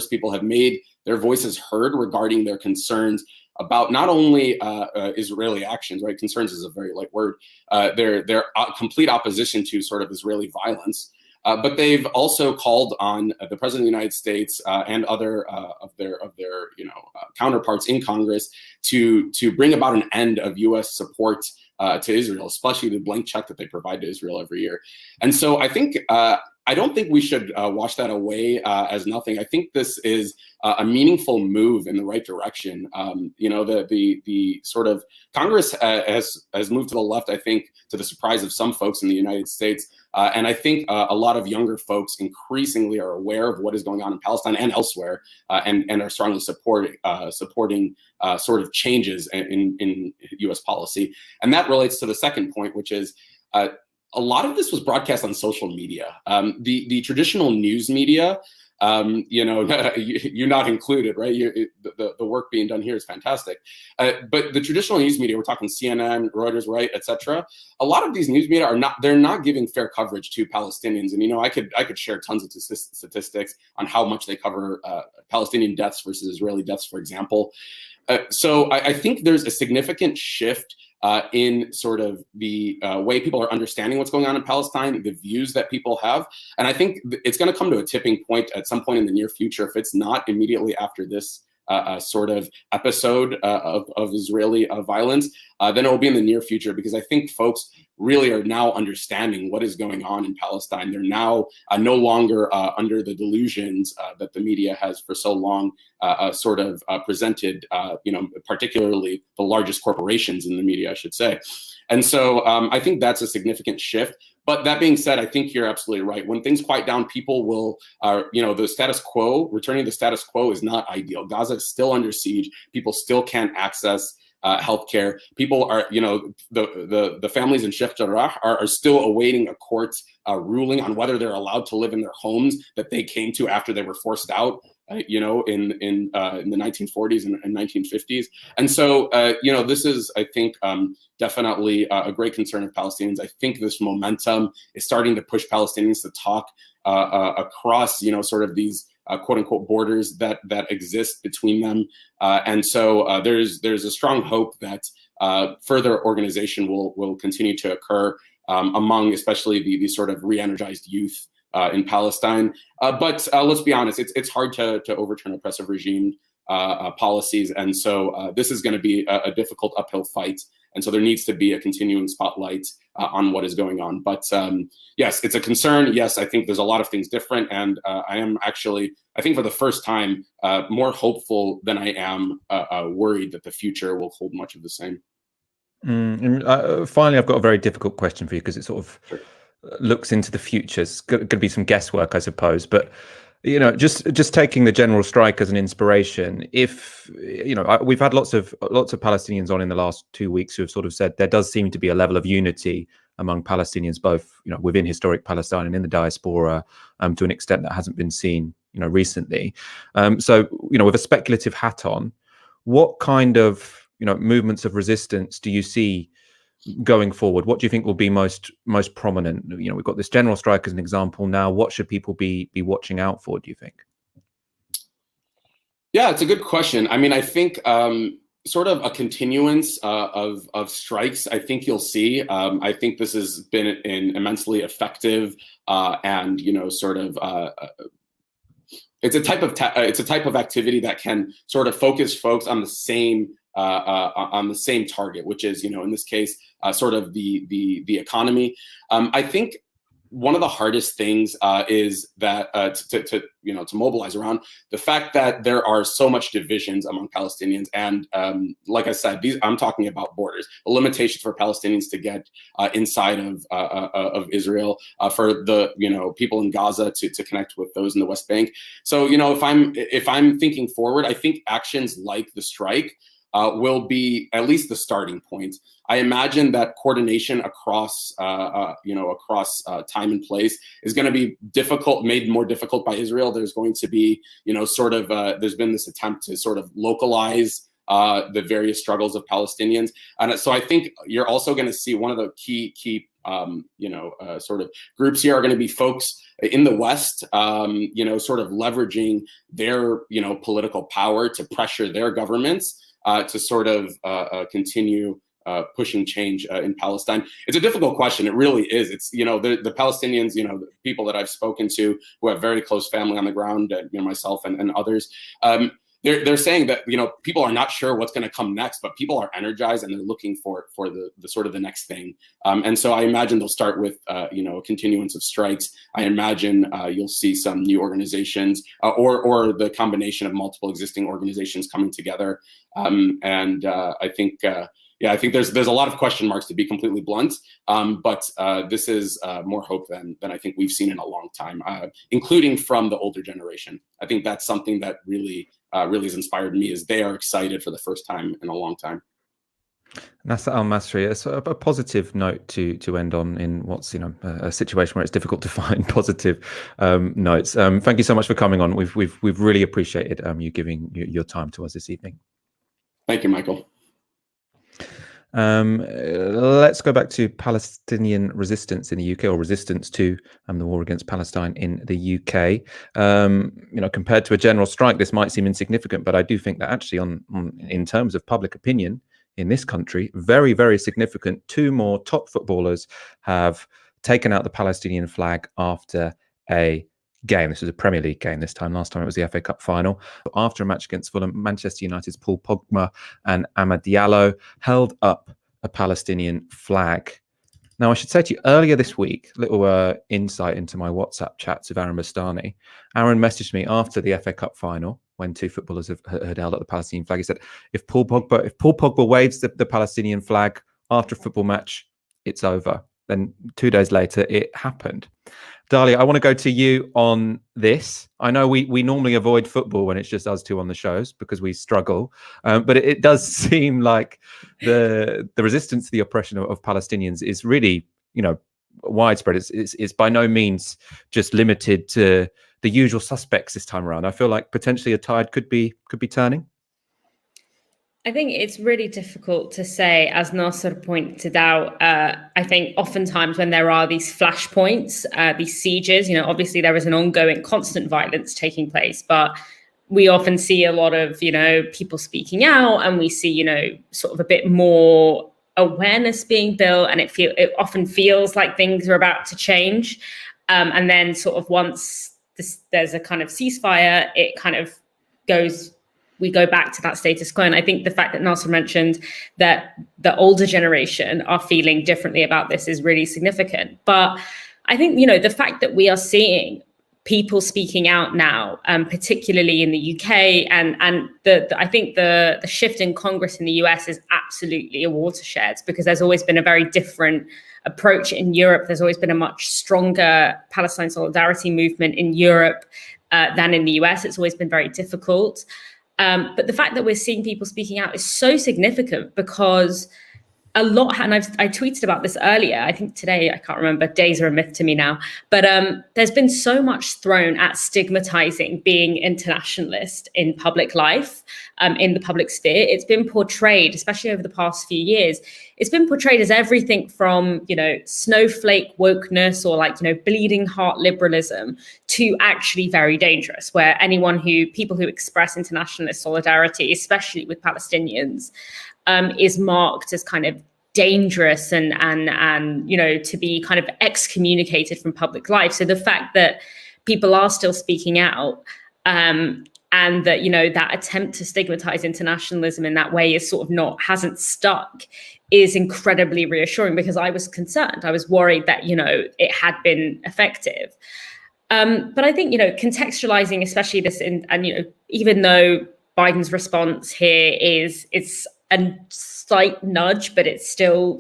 people have made their voices heard regarding their concerns about not only Israeli actions, right? Concerns is a very light word. Their complete opposition to sort of Israeli violence. But they've also called on the President of the United States and other of their counterparts in Congress to bring about an end of U.S. support to Israel, especially the blank check that they provide to Israel every year. And so I think I don't think we should wash that away as nothing. I think this is a meaningful move in the right direction. The sort of Congress has moved to the left, I think, to the surprise of some folks in the United States. And I think a lot of younger folks increasingly are aware of what is going on in Palestine and elsewhere, and are strongly supporting sort of changes in U.S. policy. And that relates to the second point, which is a lot of this was broadcast on social media. The traditional news media You know, you're not included, right? The work being done here is fantastic. But the traditional news media, we're talking CNN, Reuters, right, etc. A lot of these news media they're not giving fair coverage to Palestinians. And, you know, I could share tons of statistics on how much they cover Palestinian deaths versus Israeli deaths, for example. So I think there's a significant shift in sort of the way people are understanding what's going on in Palestine, the views that people have. And I think it's going to come to a tipping point at some point in the near future. If it's not immediately after this sort of episode of Israeli violence, then it will be in the near future, because I think folks really are now understanding what is going on in Palestine. They're now no longer under the delusions that the media has for so long sort of presented, you know, particularly the largest corporations in the media, I should say. And so I think that's a significant shift. But that being said, I think you're absolutely right. When things quiet down, people will, you know, the status quo, returning to the status quo is not ideal. Gaza is still under siege. People still can't access healthcare. People are, you know, the families in Sheikh Jarrah are still awaiting a court ruling on whether they're allowed to live in their homes that they came to after they were forced out, you know, in the 1940s and 1950s. And so, you know, this is, I think, definitely a great concern of Palestinians. I think this momentum is starting to push Palestinians to talk across, you know, sort of these quote unquote borders that exist between them. And so there's a strong hope that further organization will continue to occur among especially the sort of re-energized youth in Palestine. But let's be honest, it's hard to overturn oppressive regime policies. And so this is going to be a difficult uphill fight. And so there needs to be a continuing spotlight on what is going on. But yes, it's a concern. Yes, I think there's a lot of things different. And I am actually, I think for the first time, more hopeful than I am worried that the future will hold much of the same. Finally, I've got a very difficult question for you, because it sort of looks into the future. It's going to be some guesswork, I suppose. But you know, just taking the general strike as an inspiration, if you know, we've had lots of Palestinians on in the last 2 weeks who have sort of said there does seem to be a level of unity among Palestinians, both, you know, within historic Palestine and in the diaspora, to an extent that hasn't been seen, you know, recently. So, you know, with a speculative hat on, what kind of, you know, movements of resistance do you see going forward? What do you think will be most prominent? You know, we've got this general strike as an example now. What should people be watching out for, do you think? Yeah, it's a good question. I mean, I think sort of a continuance of strikes, I think you'll see. I think this has been an immensely effective and, you know, sort of it's a type of activity that can sort of focus folks on the same target, which is, you know, in this case, sort of the economy. I think one of the hardest things is that to mobilize around the fact that there are so much divisions among Palestinians, and like I said, I'm talking about borders, the limitations for Palestinians to get inside of Israel, for the, you know, people in Gaza to connect with those in the West Bank. So, you know, if I'm thinking forward, I think actions like the strike will be at least the starting point. I imagine that coordination across, across time and place is going to be made more difficult by Israel. There's going to be, you know, sort of, there's been this attempt to sort of localize the various struggles of Palestinians. And so I think you're also going to see one of the key sort of groups here are going to be folks in the West, you know, sort of leveraging their, you know, political power to pressure their governments to sort of continue pushing change in Palestine. It's a difficult question. It really is. It's, you know, the Palestinians, you know, the people that I've spoken to who have very close family on the ground, you know, myself and others, they're saying that, you know, people are not sure what's going to come next, but people are energized and they're looking for the sort of the next thing. And so I imagine they'll start with, you know, a continuance of strikes. I imagine you'll see some new organizations or the combination of multiple existing organizations coming together. I think, I think there's a lot of question marks, to be completely blunt, but this is more hope than I think we've seen in a long time, including from the older generation. I think that's something that really has inspired me, is they are excited for the first time in a long time. Nasir Almasri, it's a positive note to end on in what's a situation where it's difficult to find positive notes. Thank you so much for coming on. We've really appreciated you giving your time to us this evening. Thank you, Michael. Let's go back to Palestinian resistance in the UK, or resistance to the war against Palestine in the UK. Compared to a general strike, this might seem insignificant, but I do think that actually, in terms of public opinion in this country, very, very significant. 2 more top footballers have taken out the Palestinian flag after a game. This was a Premier League game this time. Last time it was the FA Cup final. After a match against Fulham, Manchester United's Paul Pogba and Amad Diallo held up a Palestinian flag. Now, I should say to you, earlier this week, little insight into my WhatsApp chats with Aaron Bastani. Aaron messaged me after the FA Cup final, when 2 footballers had held up the Palestinian flag. He said, if Paul Pogba waves the Palestinian flag after a football match, it's over. Then 2 days later, it happened. Dalia, I want to go to you on this. I know we normally avoid football when it's just us 2 on the shows because we struggle, but it does seem like the resistance to the oppression of Palestinians is really, widespread. It's by no means just limited to the usual suspects this time around. I feel like potentially a tide could be turning. I think it's really difficult to say, as Nasir pointed out. I think oftentimes when there are these flashpoints, these sieges, obviously there is an ongoing constant violence taking place, but we often see a lot of, people speaking out, and we see, sort of a bit more awareness being built, and it often feels like things are about to change. And then sort of once there's a kind of ceasefire, it kind of we go back to that status quo. And I think the fact that Nasir mentioned that the older generation are feeling differently about this is really significant. But I think, the fact that we are seeing people speaking out now, particularly in the UK, and I think the shift in Congress in the US is absolutely a watershed, because there's always been a very different approach in Europe. There's always been a much stronger Palestine solidarity movement in Europe than in the US. It's always been very difficult. But the fact that we're seeing people speaking out is so significant, because a lot, and I tweeted about this earlier, I think today, I can't remember, days are a myth to me now, but there's been so much thrown at stigmatizing being internationalist in public life, in the public sphere. It's been portrayed, especially over the past few years, it's been portrayed as everything from, snowflake wokeness or bleeding heart liberalism to actually very dangerous, where people who express internationalist solidarity, especially with Palestinians, is marked as kind of dangerous and to be kind of excommunicated from public life. So the fact that people are still speaking out, and that that attempt to stigmatize internationalism in that way is sort of hasn't stuck, is incredibly reassuring, because I was concerned. I was worried that it had been effective. But I think contextualizing, especially this, even though Biden's response here it's a slight nudge, but it's still,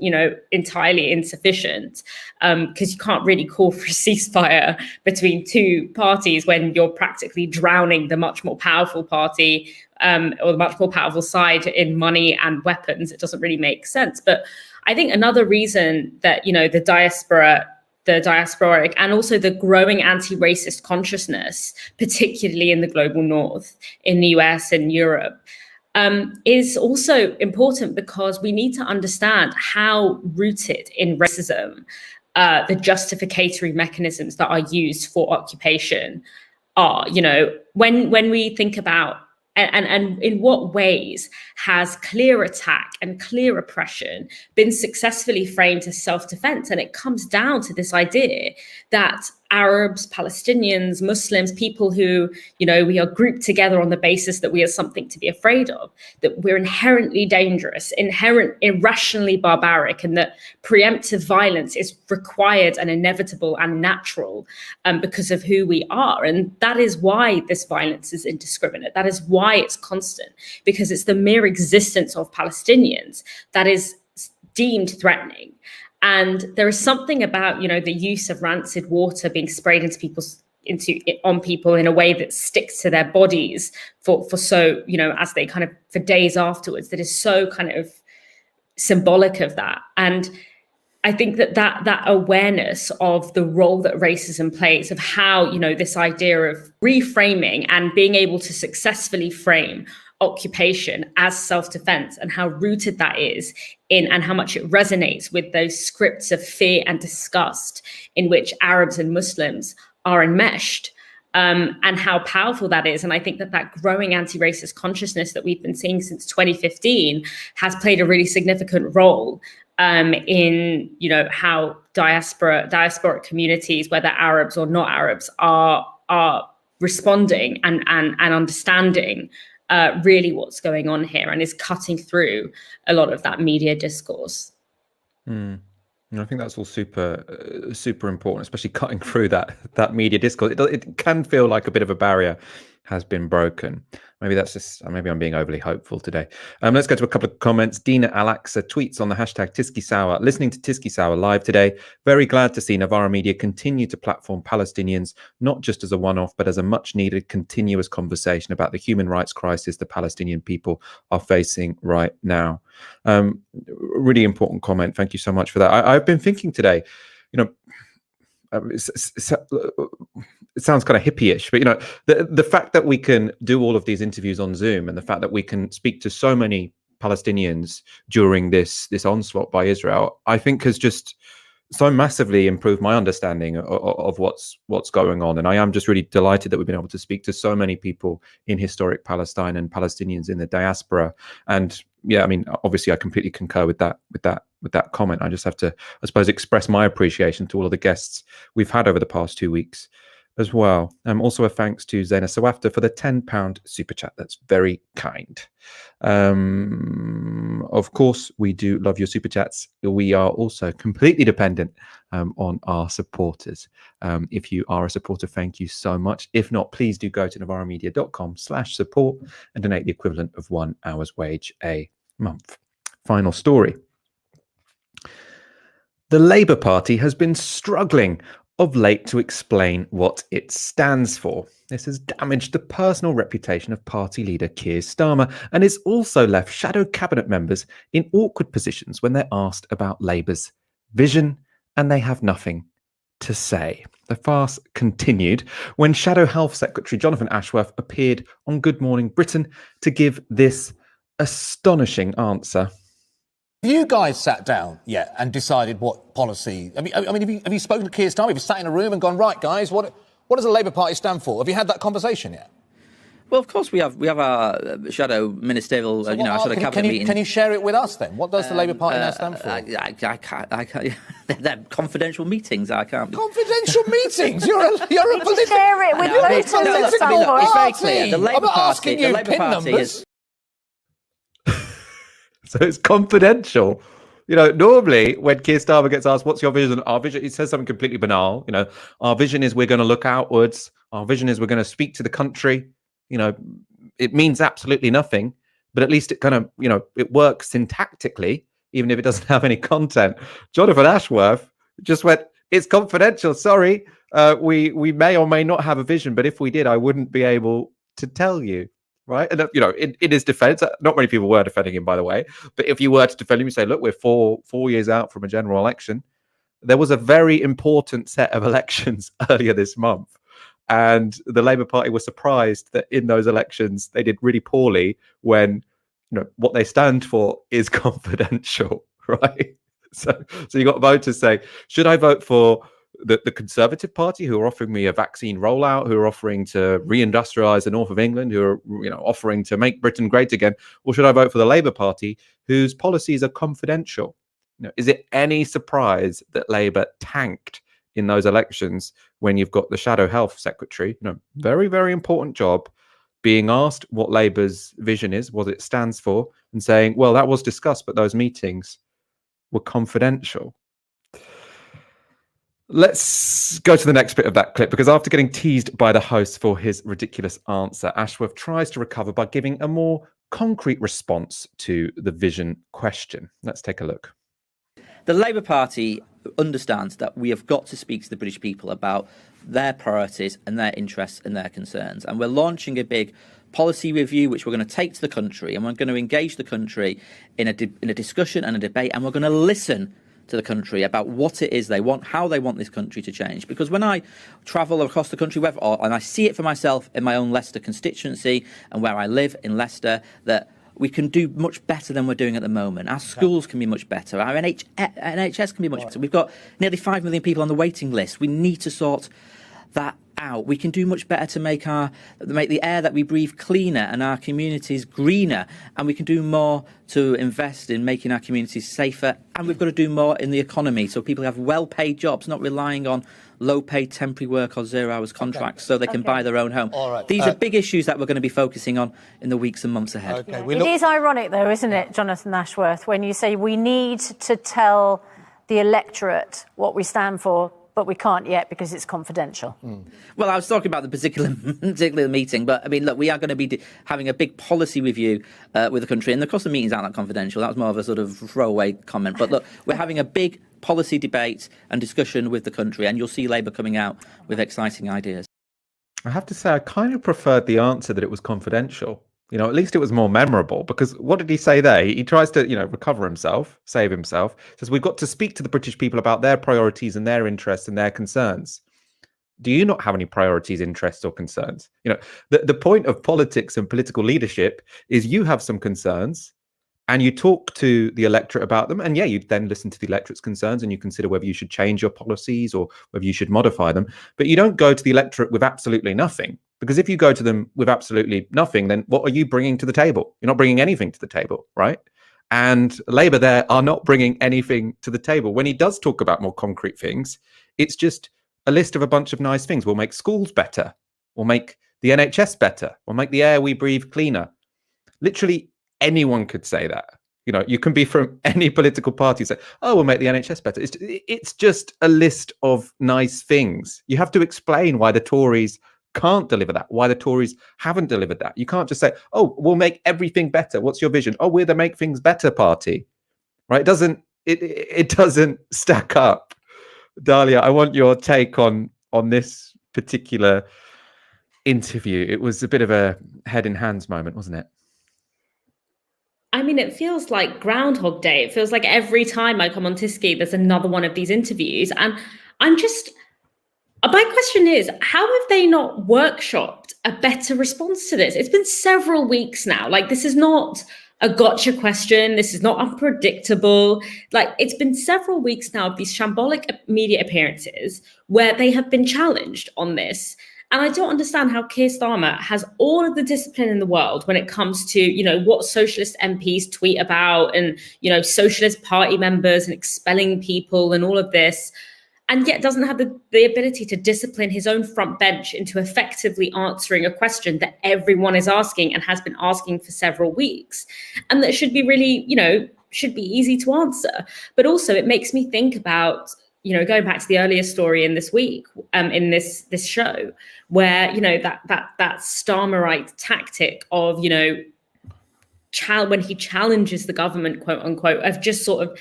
entirely insufficient, because you can't really call for a ceasefire between 2 parties when you're practically drowning the much more powerful party, or the much more powerful side, in money and weapons. It doesn't really make sense. But I think another reason that, the diasporic and also the growing anti-racist consciousness, particularly in the global north, in the US and Europe, is also important, because we need to understand how rooted in racism the justificatory mechanisms that are used for occupation are. When we think about and in what ways has clear attack and clear oppression been successfully framed as self-defense? And it comes down to this idea that Arabs, Palestinians, Muslims, people who, we are grouped together on the basis that we are something to be afraid of, that we're inherently dangerous, irrationally barbaric, and that preemptive violence is required and inevitable and natural because of who we are. And that is why this violence is indiscriminate. That is why it's constant, because it's the mere existence of Palestinians that is deemed threatening. And there is something about, the use of rancid water being sprayed on people in a way that sticks to their bodies for so, as they kind of, for days afterwards, that is so kind of symbolic of that. And I think that awareness of the role that racism plays, of how, this idea of reframing and being able to successfully frame occupation as self-defense, and how rooted that is in, and how much it resonates with those scripts of fear and disgust in which Arabs and Muslims are enmeshed, and how powerful that is. And I think that growing anti-racist consciousness that we've been seeing since 2015 has played a really significant role in how diasporic communities, whether Arabs or not Arabs, are responding and understanding really what's going on here, and is cutting through a lot of that media discourse. I think that's all super important, especially cutting through that media discourse. It can feel like a bit of a barrier has been broken. Maybe I'm being overly hopeful today. Let's go to a couple of comments. Dina Alaxa tweets on the hashtag Tiski Sour. Listening to Tiski Sour live today. Very glad to see Novara Media continue to platform Palestinians, not just as a one-off, but as a much needed continuous conversation about the human rights crisis the Palestinian people are facing right now. Really important comment. Thank you so much for that. I've been thinking today, it sounds kind of hippie-ish, but the fact that we can do all of these interviews on Zoom, and the fact that we can speak to so many Palestinians during this onslaught by Israel, I think has just so massively improved my understanding of what's going on. And I am just really delighted that we've been able to speak to so many people in historic Palestine and Palestinians in the diaspora. And yeah, I mean, obviously I completely concur with that comment. I just have to, I suppose, express my appreciation to all of the guests we've had over the past 2 weeks as well. Also a thanks to Zaina Sawafta for the £10 super chat. That's very kind. Of course, we do love your super chats. We are also completely dependent on our supporters. If you are a supporter, thank you so much. If not, please do go to novaramedia.com/support and donate the equivalent of 1 hour's wage a month. Final story. The Labour Party has been struggling of late to explain what it stands for. This has damaged the personal reputation of party leader Keir Starmer, and it's also left shadow cabinet members in awkward positions when they're asked about Labour's vision, and they have nothing to say. The farce continued when Shadow Health Secretary Jonathan Ashworth appeared on Good Morning Britain to give this astonishing answer. Have you guys sat down yet and decided what policy? Have you spoken to Keir Starmer? Have you sat in a room and gone, right, guys, what does the Labour Party stand for? Have you had that conversation yet? Well, of course we have our shadow ministerial, So our shadow cabinet meeting. Can you share it with us then? What does the Labour Party now stand for? I can't. They're confidential meetings. I can't. Confidential meetings? You're a political. Share it with voters at some point. It's very clear. The Labour I'm not Party. asking The you Labour pin Party numbers. is. So it's confidential. Normally when Keir Starmer gets asked, what's your vision? Our vision, he says something completely banal. Our vision is we're going to look outwards. Our vision is we're going to speak to the country. It means absolutely nothing, but at least it kind of, it works syntactically, even if it doesn't have any content. Jonathan Ashworth just went, it's confidential. Sorry. We may or may not have a vision, but if we did, I wouldn't be able to tell you. Right. And, in his defense, not many people were defending him, by the way. But if you were to defend him, you say, look, we're four years out from a general election. There was a very important set of elections earlier this month. And the Labour Party was surprised that in those elections, they did really poorly when, what they stand for is confidential. Right. So you got voters say, should I vote for the Conservative Party, who are offering me a vaccine rollout, who are offering to reindustrialise the north of England, who are offering to make Britain great again, or should I vote for the Labour Party, whose policies are confidential? Is it any surprise that Labour tanked in those elections when you've got the Shadow Health Secretary, very, very important job, being asked what Labour's vision is, what it stands for, and saying, well, that was discussed, but those meetings were confidential. Let's go to the next bit of that clip, because after getting teased by the host for his ridiculous answer, Ashworth tries to recover by giving a more concrete response to the vision question. Let's take a look. The Labour Party understands that we have got to speak to the British people about their priorities and their interests and their concerns. And we're launching a big policy review, which we're going to take to the country, and we're going to engage the country in a discussion and a debate, and we're going to listen to the country about what it is they want, how they want this country to change. Because when I travel across the country, and I see it for myself in my own Leicester constituency and where I live in Leicester, that we can do much better than we're doing at the moment. Our schools can be much better. Our NHS can be much better. We've got nearly 5 million people on the waiting list. We need to sort that out. We can do much better to make the air that we breathe cleaner and our communities greener, and we can do more to invest in making our communities safer, and we've got to do more in the economy so people have well-paid jobs, not relying on low-paid temporary work or zero-hours contracts so they can buy their own home. These are big issues that we're going to be focusing on in the weeks and months ahead. It is ironic, though, isn't it, Jonathan Ashworth, when you say we need to tell the electorate what we stand for, but we can't yet because it's confidential. Well, I was talking about the particular meeting, but I mean, look, we are going to be having a big policy review with the country, and of course the meetings aren't that confidential. That was more of a sort of throwaway comment. But look, we're having a big policy debate and discussion with the country, and you'll see Labour coming out with exciting ideas. I have to say, I kind of preferred the answer that it was confidential. You know, at least it was more memorable, because what did he say there? He tries to, recover himself, save himself. Says we've got to speak to the British people about their priorities and their interests and their concerns. Do you not have any priorities, interests, or concerns? The point of politics and political leadership is you have some concerns and you talk to the electorate about them. And yeah, you then listen to the electorate's concerns and you consider whether you should change your policies or whether you should modify them. But you don't go to the electorate with absolutely nothing. Because if you go to them with absolutely nothing, then what are you bringing to the table? You're not bringing anything to the table, right? And Labour there are not bringing anything to the table. When he does talk about more concrete things, it's just a list of a bunch of nice things. We'll make schools better. We'll make the NHS better. We'll make the air we breathe cleaner. Literally anyone could say that. You can be from any political party, say, oh, we'll make the NHS better. It's just a list of nice things. You have to explain why the Tories can't deliver that, why the Tories haven't delivered that. You can't just say, oh, we'll make everything better. What's your vision? Oh, we're the make things better party, right? It doesn't stack up. Dalia, I want your take on this particular interview. It was a bit of a head in hands moment, wasn't it? I mean, it feels like Groundhog Day. It feels like every time I come on Tiski, there's another one of these interviews. And my question is, how have they not workshopped a better response to this? It's been several weeks now. Like, this is not a gotcha question. This is not unpredictable. Like, it's been several weeks now of these shambolic media appearances where they have been challenged on this. And I don't understand how Keir Starmer has all of the discipline in the world when it comes to, what socialist MPs tweet about and, socialist party members and expelling people and all of this, and yet doesn't have the ability to discipline his own front bench into effectively answering a question that everyone is asking and has been asking for several weeks. And that should be really, should be easy to answer. But also it makes me think about, going back to the earlier story in this week, in this show, where, that Starmerite tactic of, when he challenges the government, quote unquote, of just sort of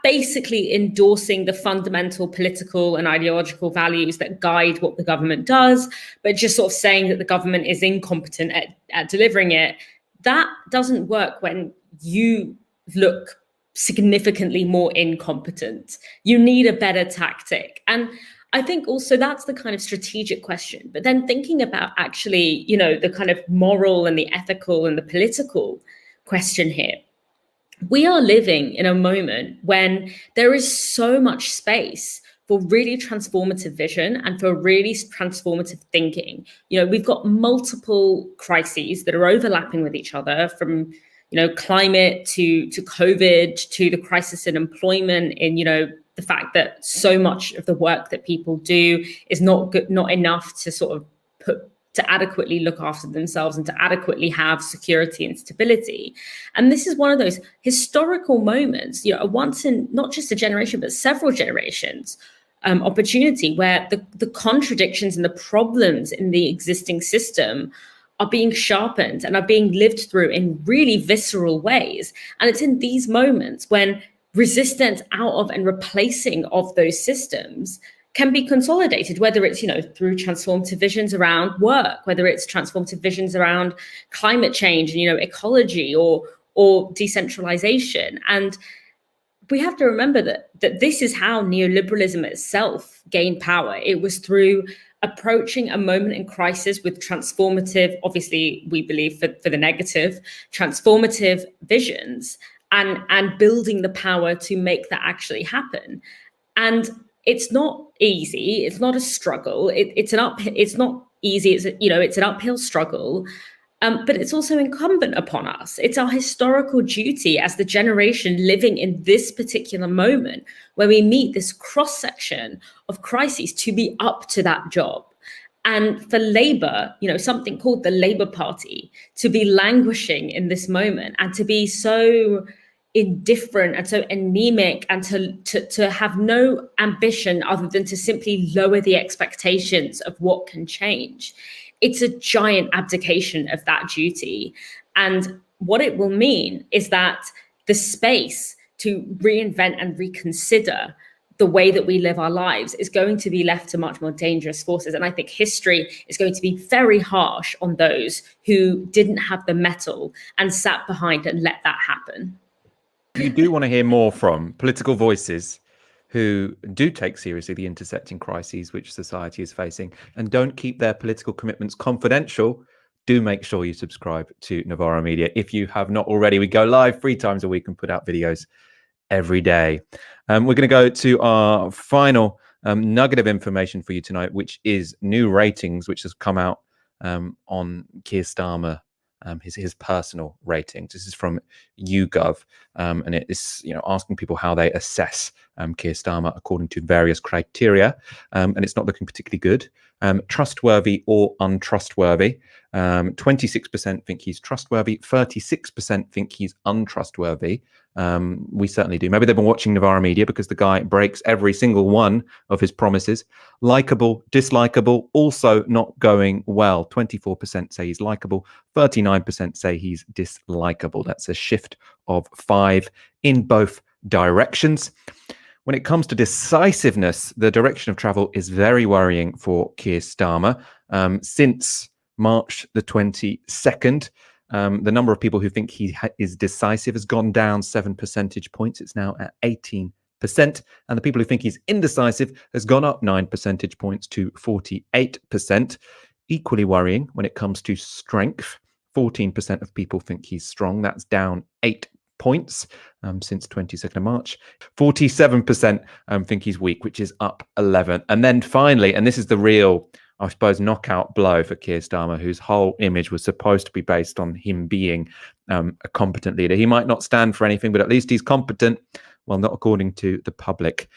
basically endorsing the fundamental political and ideological values that guide what the government does, but just sort of saying that the government is incompetent at delivering it. That doesn't work when you look significantly more incompetent. You need a better tactic. And I think also that's the kind of strategic question. But then thinking about actually, the kind of moral and the ethical and the political question here. We are living in a moment when there is so much space for really transformative vision and for really transformative thinking. We've got multiple crises that are overlapping with each other, from climate to COVID, to the crisis in employment, in the fact that so much of the work that people do is not enough to sort of to adequately look after themselves and to adequately have security and stability. And this is one of those historical moments, a once in not just a generation, but several generations opportunity where the contradictions and the problems in the existing system are being sharpened and are being lived through in really visceral ways. And it's in these moments when resistance out of and replacing of those systems can be consolidated, whether it's, through transformative visions around work, whether it's transformative visions around climate change and, ecology or decentralization. And we have to remember that this is how neoliberalism itself gained power. It was through approaching a moment in crisis with transformative, obviously we believe for the negative, transformative visions and building the power to make that actually happen. And it's not easy. It's not a struggle. It's not easy. It's an uphill struggle. But it's also incumbent upon us. It's our historical duty as the generation living in this particular moment where we meet this cross-section of crises to be up to that job. And for Labour, something called the Labour Party, to be languishing in this moment and to be so indifferent and so anemic and to have no ambition other than to simply lower the expectations of what can change. It's a giant abdication of that duty. And what it will mean is that the space to reinvent and reconsider the way that we live our lives is going to be left to much more dangerous forces. And I think history is going to be very harsh on those who didn't have the mettle and sat behind and let that happen. You do want to hear more from political voices who do take seriously the intersecting crises which society is facing and don't keep their political commitments confidential. Do make sure you subscribe to Novara Media. If you have not already, we go live 3 times a week and put out videos every day. We're going to go to our final nugget of information for you tonight, which is new ratings, which has come out on Keir Starmer. His personal ratings. This is from YouGov, and it is asking people how they assess Keir Starmer according to various criteria, and it's not looking particularly good. Trustworthy or untrustworthy. 26% think he's trustworthy. 36% think he's untrustworthy. We certainly do. Maybe they've been watching Novara Media because the guy breaks every single one of his promises. Likeable, dislikable, also not going well. 24% say he's likable. 39% say he's dislikable. That's a shift of 5 in both directions. When it comes to decisiveness, the direction of travel is very worrying for Keir Starmer. Since March the 22nd, the number of people who think he is decisive has gone down 7 percentage points. It's now at 18%. And the people who think he's indecisive has gone up 9 percentage points to 48%. Equally worrying when it comes to strength. 14% of people think he's strong. That's down 8 points since 22nd of March. 47% think he's weak, which is up 11. And then finally, and this is the real, I suppose, knockout blow for Keir Starmer, whose whole image was supposed to be based on him being a competent leader. He might not stand for anything, but at least he's competent. Well, not according to the public.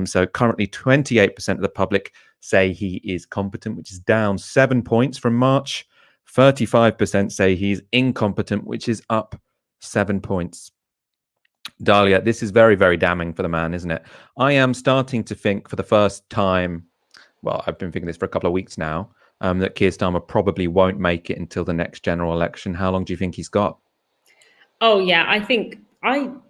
So currently 28% of the public say he is competent, which is down 7 points from March. 35% say he's incompetent, which is up 7 points. Dalia, this is very, very damning for the man, isn't it? I am starting to think for the first time, well, I've been thinking this for a couple of weeks now, that Keir Starmer probably won't make it until the next general election. How long do you think he's got? Oh, yeah,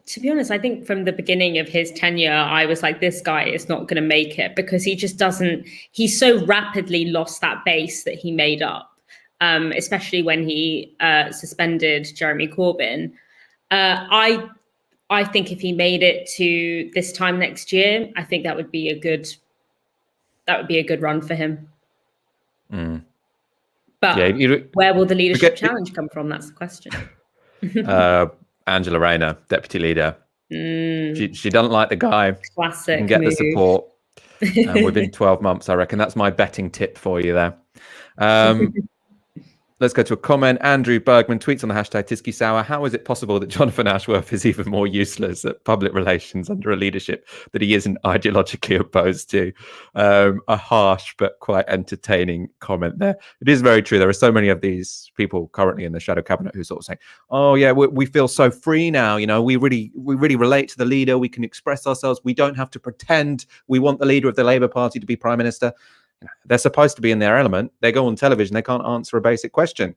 to be honest, I think from the beginning of his tenure, I was like, this guy is not going to make it because he so rapidly lost that base that he made up, especially when he suspended Jeremy Corbyn. I think if he made it to this time next year, I think that would be a good run for him. Mm. But where will the leadership challenge come from? That's the question. Angela Rayner, deputy leader. She doesn't like the guy. Classic. Can get move. the support within 12 months, I reckon. That's my betting tip for you there. Let's go to a comment. Andrew Bergman tweets on the hashtag Tisky Sour. How is it possible that Jonathan Ashworth is even more useless at public relations under a leadership that he isn't ideologically opposed to? A harsh but quite entertaining comment there. It is very true. There are so many of these people currently in the shadow cabinet who sort of say, oh yeah, we feel so free now. We really relate to the leader. We can express ourselves. We don't have to pretend we want the leader of the Labour Party to be prime minister. They're supposed to be in their element. They go on television. They can't answer a basic question.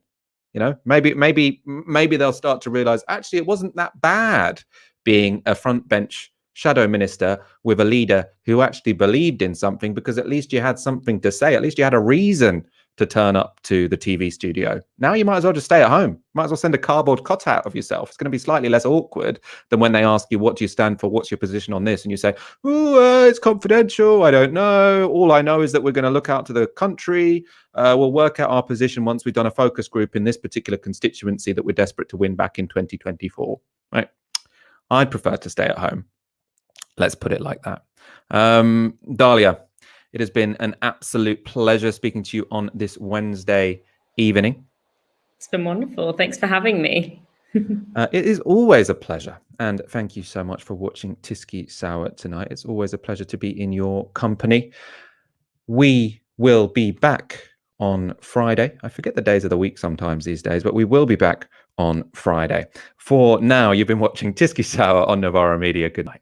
Maybe they'll start to realize, actually, it wasn't that bad being a front bench shadow minister with a leader who actually believed in something, because at least you had something to say. At least you had a reason to turn up to the TV studio. Now you might as well just stay at home. Might as well send a cardboard cutout of yourself. It's going to be slightly less awkward than when they ask you, what do you stand for? What's your position on this? And you say, oh, it's confidential. I don't know. All I know is that we're going to look out to the country. We'll work out our position once we've done a focus group in this particular constituency that we're desperate to win back in 2024. Right? I'd prefer to stay at home. Let's put it like that. Dalia, it has been an absolute pleasure speaking to you on this Wednesday evening. It's been wonderful. Thanks for having me. It is always a pleasure. And thank you so much for watching Tysky Sour tonight. It's always a pleasure to be in your company. We will be back on Friday. I forget the days of the week sometimes these days, but we will be back on Friday. For now, you've been watching Tysky Sour on Novara Media. Good night.